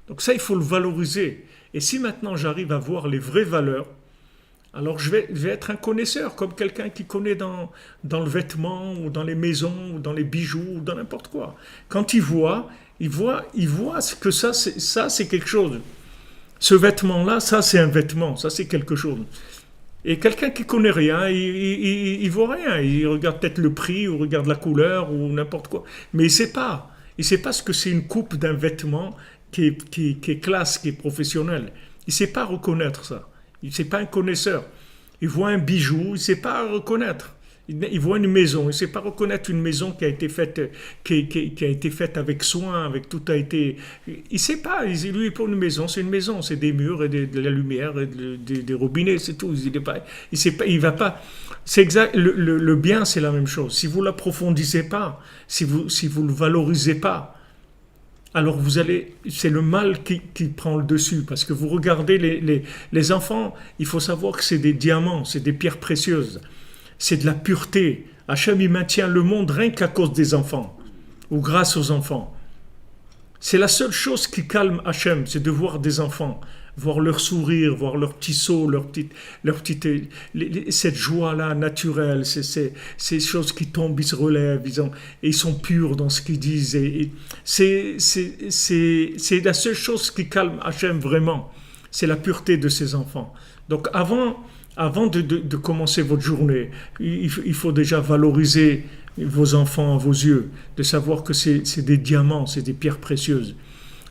Speaker 2: Donc ça, il faut le valoriser. Et si maintenant j'arrive à voir les vraies valeurs, alors je vais être un connaisseur, comme quelqu'un qui connaît dans le vêtement, ou dans les maisons, ou dans les bijoux, ou dans n'importe quoi. Quand il voit que ça c'est quelque chose. Ce vêtement-là, ça c'est un vêtement, ça c'est quelque chose. Et quelqu'un qui connaît rien, il voit rien. Il regarde peut-être le prix, ou regarde la couleur, ou n'importe quoi. Mais il sait pas. Il sait pas ce que c'est une coupe d'un vêtement qui est classe, qui est professionnel. Il sait pas reconnaître ça. Il sait pas un connaisseur. Il voit un bijou, il sait pas reconnaître. Il voit une maison, il ne sait pas reconnaître une maison qui a été faite, qui a été faite avec soin, avec tout a été. Il sait pas. Lui, pour une maison, c'est des murs et de la lumière et des robinets, c'est tout. Il sait pas. Il va pas. C'est exact. Le bien, c'est la même chose. Si vous l'approfondissez pas, si vous le valorisez pas, alors c'est le mal qui prend le dessus, parce que vous regardez les enfants, il faut savoir que c'est des diamants, c'est des pierres précieuses. C'est de la pureté. Hachem, il maintient le monde rien qu'à cause des enfants, ou grâce aux enfants. C'est la seule chose qui calme Hachem, c'est de voir des enfants, voir leur sourire, voir leur petit saut, cette joie-là naturelle, ces choses qui tombent, ils se relèvent, et ils sont purs dans ce qu'ils disent. C'est la seule chose qui calme Hachem vraiment, c'est la pureté de ses enfants. Donc avant de commencer votre journée, il faut déjà valoriser vos enfants à vos yeux, de savoir que c'est des diamants, c'est des pierres précieuses.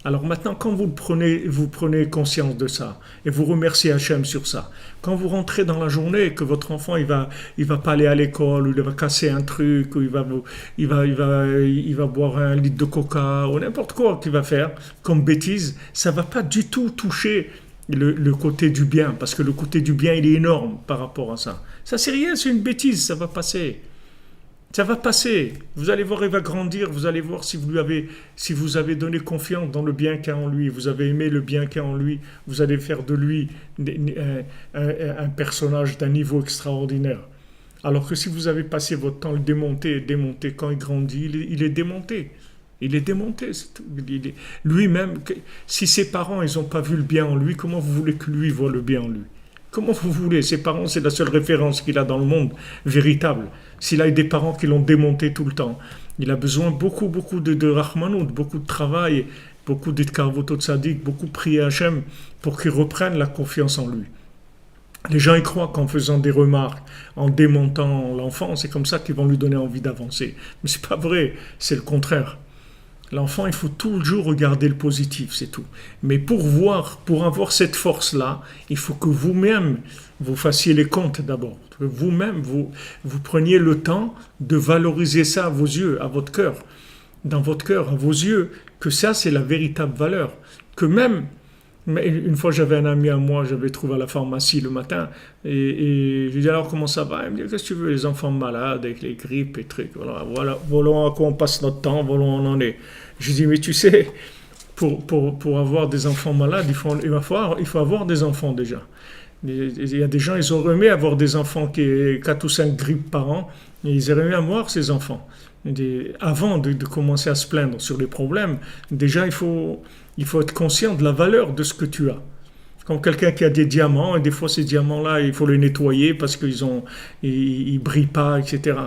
Speaker 2: Alors maintenant, quand vous prenez conscience de ça, et vous remerciez Hachem sur ça, quand vous rentrez dans la journée, que votre enfant il va pas aller à l'école, ou il va casser un truc, ou il va boire un litre de coca, ou n'importe quoi qu'il va faire comme bêtise, ça va pas du tout toucher le côté du bien, parce que le côté du bien il est énorme par rapport à ça. Ça c'est rien, c'est une bêtise, ça va passer. Ça va passer. Vous allez voir, il va grandir. Vous allez voir si vous avez donné confiance dans le bien qu'il y a en lui. Vous avez aimé le bien qu'il y a en lui. Vous allez faire de lui un personnage d'un niveau extraordinaire. Alors que si vous avez passé votre temps à le démonter, quand il grandit, il est démonté. Il est démonté. Lui-même, si ses parents, ils n'ont pas vu le bien en lui, comment vous voulez que lui voit le bien en lui? Comment vous voulez? Ses parents, c'est la seule référence qu'il a dans le monde véritable. S'il a eu des parents qui l'ont démonté tout le temps, il a besoin beaucoup de rahmanout, beaucoup de travail, beaucoup d'itkarvotot tzaddik, beaucoup de prier Hachem pour qu'il reprenne la confiance en lui. Les gens y croient qu'en faisant des remarques, en démontant l'enfant, c'est comme ça qu'ils vont lui donner envie d'avancer. Mais c'est pas vrai, c'est le contraire. L'enfant, il faut toujours regarder le positif, c'est tout. Mais pour avoir cette force-là, il faut que vous-même, vous fassiez les comptes d'abord. Que vous-même, vous preniez le temps de valoriser ça à vos yeux, à votre cœur. Dans votre cœur, à vos yeux, que ça, c'est la véritable valeur. Que même, une fois, j'avais un ami à moi, j'avais trouvé à la pharmacie le matin, et je lui dis alors comment ça va? Il me dit qu'est-ce que tu veux, les enfants malades, avec les grippes et trucs, voilà à quoi on passe notre temps, voilà où on en est. Je lui dis mais tu sais, pour avoir des enfants malades, il faut avoir des enfants déjà. Il y a des gens, ils auraient aimé avoir des enfants qui aient 4 ou 5 grippes par an, et ils auraient aimé avoir ces enfants. Avant de commencer à se plaindre sur les problèmes, déjà il faut être conscient de la valeur de ce que tu as. Comme quelqu'un qui a des diamants, et des fois ces diamants-là, il faut les nettoyer parce qu'ils brillent pas, etc.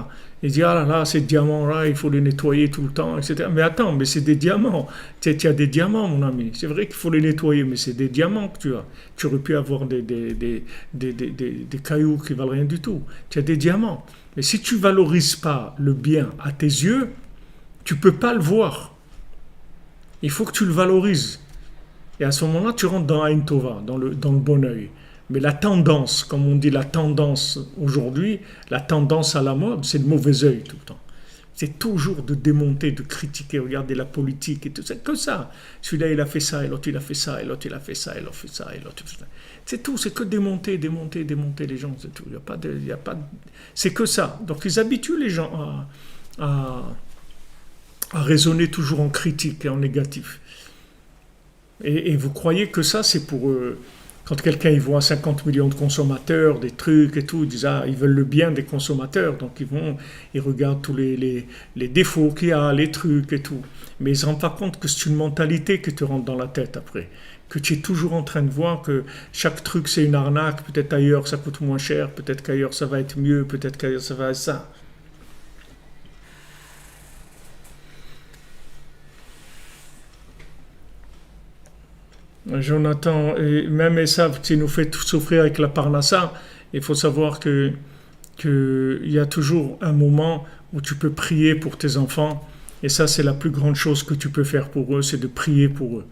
Speaker 2: Il dit, ah là là, ces diamants-là, il faut les nettoyer tout le temps, etc. Mais attends, mais c'est des diamants. Tu as des diamants, mon ami. C'est vrai qu'il faut les nettoyer, mais c'est des diamants que tu as. Tu aurais pu avoir des cailloux qui valent rien du tout. Tu as des diamants. Mais si tu valorises pas le bien à tes yeux, tu peux pas le voir. Il faut que tu le valorises. Et à ce moment-là, tu rentres dans Aïn Tova, dans le bon œil. Mais la tendance, comme on dit, la tendance aujourd'hui, la tendance à la mode, c'est le mauvais œil tout le temps. C'est toujours de démonter, de critiquer, regarder la politique et tout ça, que ça. Celui-là, il a fait ça, et l'autre, il a fait ça, et l'autre, il a fait ça, et l'autre, il a fait ça, et l'autre, il a fait ça. C'est tout, c'est que démonter les gens, c'est tout. C'est que ça. Donc, ils habituent les gens à raisonner toujours en critique et en négatif. Et vous croyez que ça, c'est pour... quand quelqu'un il voit 50 millions de consommateurs, des trucs et tout, ils disent ils veulent le bien des consommateurs, donc ils regardent tous les défauts qu'il y a, les trucs et tout. Mais ils ne se rendent pas compte que c'est une mentalité qui te rentre dans la tête après. Que tu es toujours en train de voir que chaque truc c'est une arnaque, peut-être ailleurs ça coûte moins cher, peut-être qu'ailleurs ça va être mieux, peut-être qu'ailleurs ça va être ça. Jonathan, et même Esav, qui nous fait souffrir avec la Parnassa, il faut savoir qu'il y a toujours un moment où tu peux prier pour tes enfants, et ça c'est la plus grande chose que tu peux faire pour eux, c'est de prier pour eux.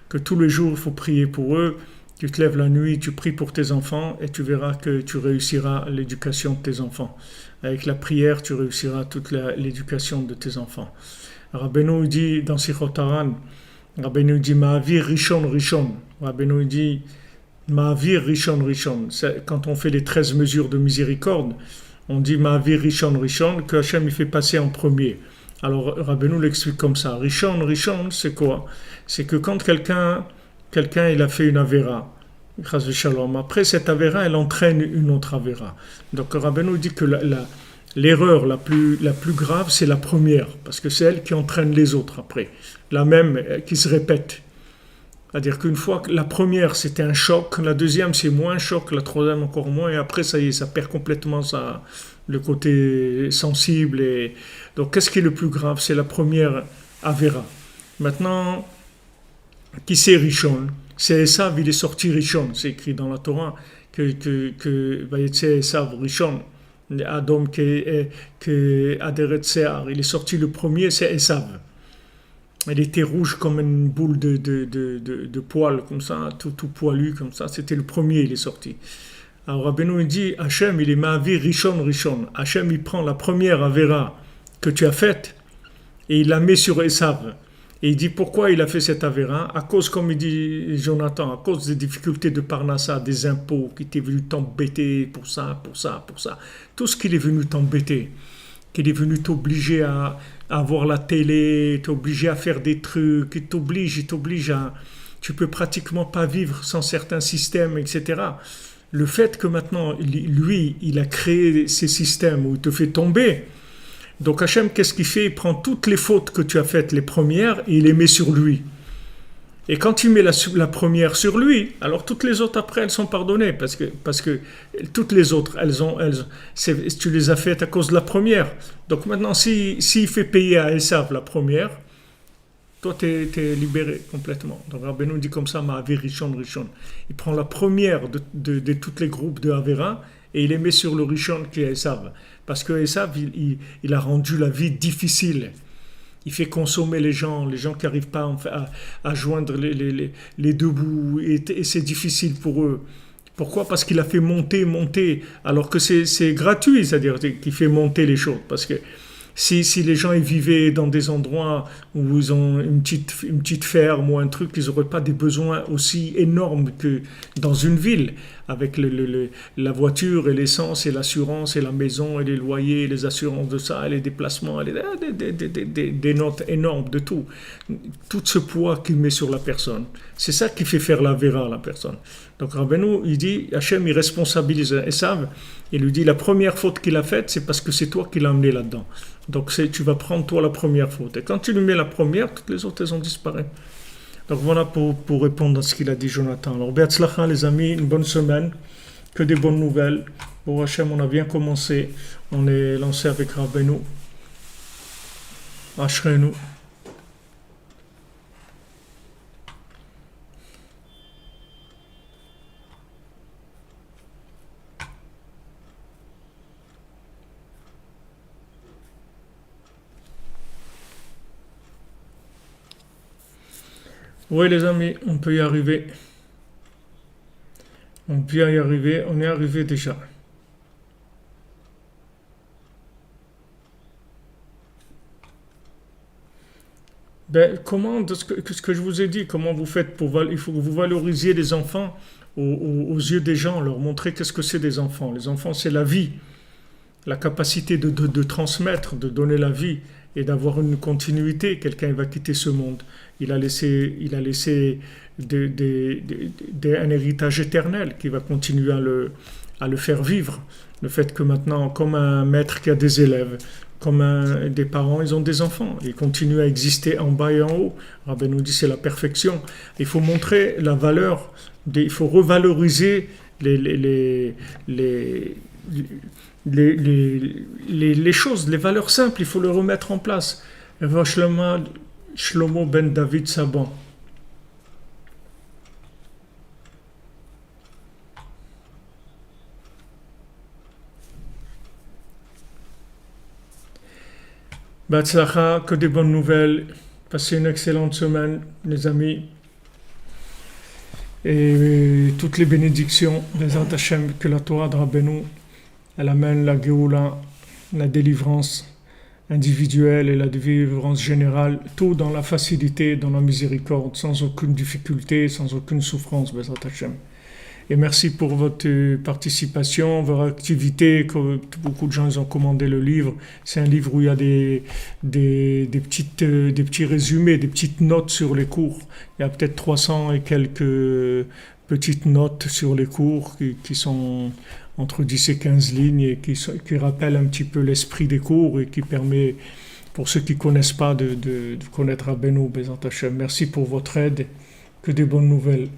Speaker 2: Que tous les jours il faut prier pour eux, tu te lèves la nuit, tu pries pour tes enfants, et tu verras que tu réussiras l'éducation de tes enfants. Avec la prière, tu réussiras toute l'éducation de tes enfants. Rabbeinu dit dans Sichot Haran, Rabbeinu dit Ma'avir Rishon Rishon. Rabbeinu dit Ma'avir Rishon Rishon. Quand on fait les 13 mesures de miséricorde, on dit Ma'avir Rishon Rishon, que Hachem il fait passer en premier. Alors Rabbeinu l'explique comme ça. Rishon Rishon, c'est quoi? C'est que quand quelqu'un il a fait une avéra, après cette avéra, elle entraîne une autre avéra. Donc Rabbeinu dit que l'erreur la plus grave, c'est la première, parce que c'est elle qui entraîne les autres après. La même qui se répète. C'est-à-dire qu'une fois que la première, c'était un choc, la deuxième, c'est moins un choc, la troisième, encore moins, et après, ça y est, ça perd complètement le côté sensible. Donc, qu'est-ce qui est le plus grave? C'est la première Avera. Maintenant, qui c'est Rishon? C'est Esav, il est sorti Rishon. C'est écrit dans la Torah que Vayetse Esav Rishon. Adam que Aderet Sear, il est sorti le premier, c'est Esav. Elle était rouge comme une boule de poils, comme ça, tout poilu, comme ça. C'était le premier, il est sorti. Alors Rabbeinu dit, Hachem, il est Ma'avir Rishon Rishon. Hachem, il prend la première Avera que tu as faite et il la met sur Esav. Et il dit, pourquoi il a fait cette Avera? À cause, comme il dit Jonathan, à cause des difficultés de Parnassa, des impôts qui étaient venus t'embêter pour ça. Tout ce qu'il est venu t'embêter. qu'il est venu t'obliger à voir la télé, t'obliger à faire des trucs, il t'oblige à... Tu peux pratiquement pas vivre sans certains systèmes, etc. Le fait que maintenant, lui, il a créé ces systèmes où il te fait tomber. Donc Hachem, qu'est-ce qu'il fait? Il prend toutes les fautes que tu as faites, les premières, et il les met sur lui. Et quand il met la première sur lui, alors toutes les autres après, elles sont pardonnées. Parce que toutes les autres, tu les as faites à cause de la première. Donc maintenant, s'il fait payer à Esav la première, toi, tu es libéré complètement. Donc Rabbeinu dit comme ça, Ma'avir Rishon. Il prend la première de tous les groupes de Avera et il les met sur le Rishon qui est Esav. Parce que Esav, il a rendu la vie difficile. Il fait consommer les gens qui n'arrivent pas à joindre les deux bouts et c'est difficile pour eux. Pourquoi? Parce qu'il a fait monter, alors que c'est gratuit, c'est-à-dire qu'il fait monter les choses. Parce que si les gens ils vivaient dans des endroits où ils ont une petite ferme ou un truc, ils n'auraient pas des besoins aussi énormes que dans une ville, avec la voiture et l'essence et l'assurance et la maison et les loyers et les assurances de ça et les déplacements et des notes énormes de tout. Tout ce poids qu'il met sur la personne. C'est ça qui fait faire la vera à la personne. Donc Rabbeinu, il dit, Hachem, il responsabilise Esav, il lui dit, la première faute qu'il a faite, c'est parce que c'est toi qui l'as amené là-dedans. Donc tu vas prendre toi la première faute. Et quand tu lui mets la première, toutes les autres, elles ont disparu. Donc voilà pour répondre à ce qu'il a dit Jonathan. Alors, Be'atzlacha les amis, une bonne semaine, que des bonnes nouvelles. Pour Hachem, on a bien commencé. On est lancé avec Rabbeinu. Ashrenu. Oui les amis, on peut y arriver. On peut y arriver, on est arrivé déjà. Comment, ce que je vous ai dit, comment vous faites il faut que vous valorisiez les enfants aux yeux des gens, leur montrer qu'est-ce que c'est des enfants. Les enfants, c'est la vie, la capacité de transmettre, de donner la vie et d'avoir une continuité. Quelqu'un va quitter ce monde. Il a laissé un héritage éternel qui va continuer à le faire vivre. Le fait que maintenant, comme un maître qui a des élèves, comme des parents, ils ont des enfants. Ils continuent à exister en bas et en haut. Rabbi nous dit c'est la perfection. Il faut montrer la valeur, il faut revaloriser les choses, les valeurs simples, il faut les remettre en place. Shlomo ben David Saban. Batzlacha, que des bonnes nouvelles. Passez une excellente semaine, les amis. Et toutes les bénédictions, les Hashem, que la Torah de Rabbeinu, elle amène la Géoula, la délivrance individuelle et la délivrance générale, tout dans la facilité, dans la miséricorde, sans aucune difficulté, sans aucune souffrance, Bezrat Hashem. Et merci pour votre participation, votre activité, que beaucoup de gens ils ont commandé le livre. C'est un livre où il y a des petits résumés, des petites notes sur les cours. Il y a peut-être 300 et quelques petites notes sur les cours qui sont entre 10 et 15 lignes et qui rappellent un petit peu l'esprit des cours et qui permet, pour ceux qui ne connaissent pas, de connaître Rabbeinu, Bezrat Hashem. Merci pour votre aide, que des bonnes nouvelles.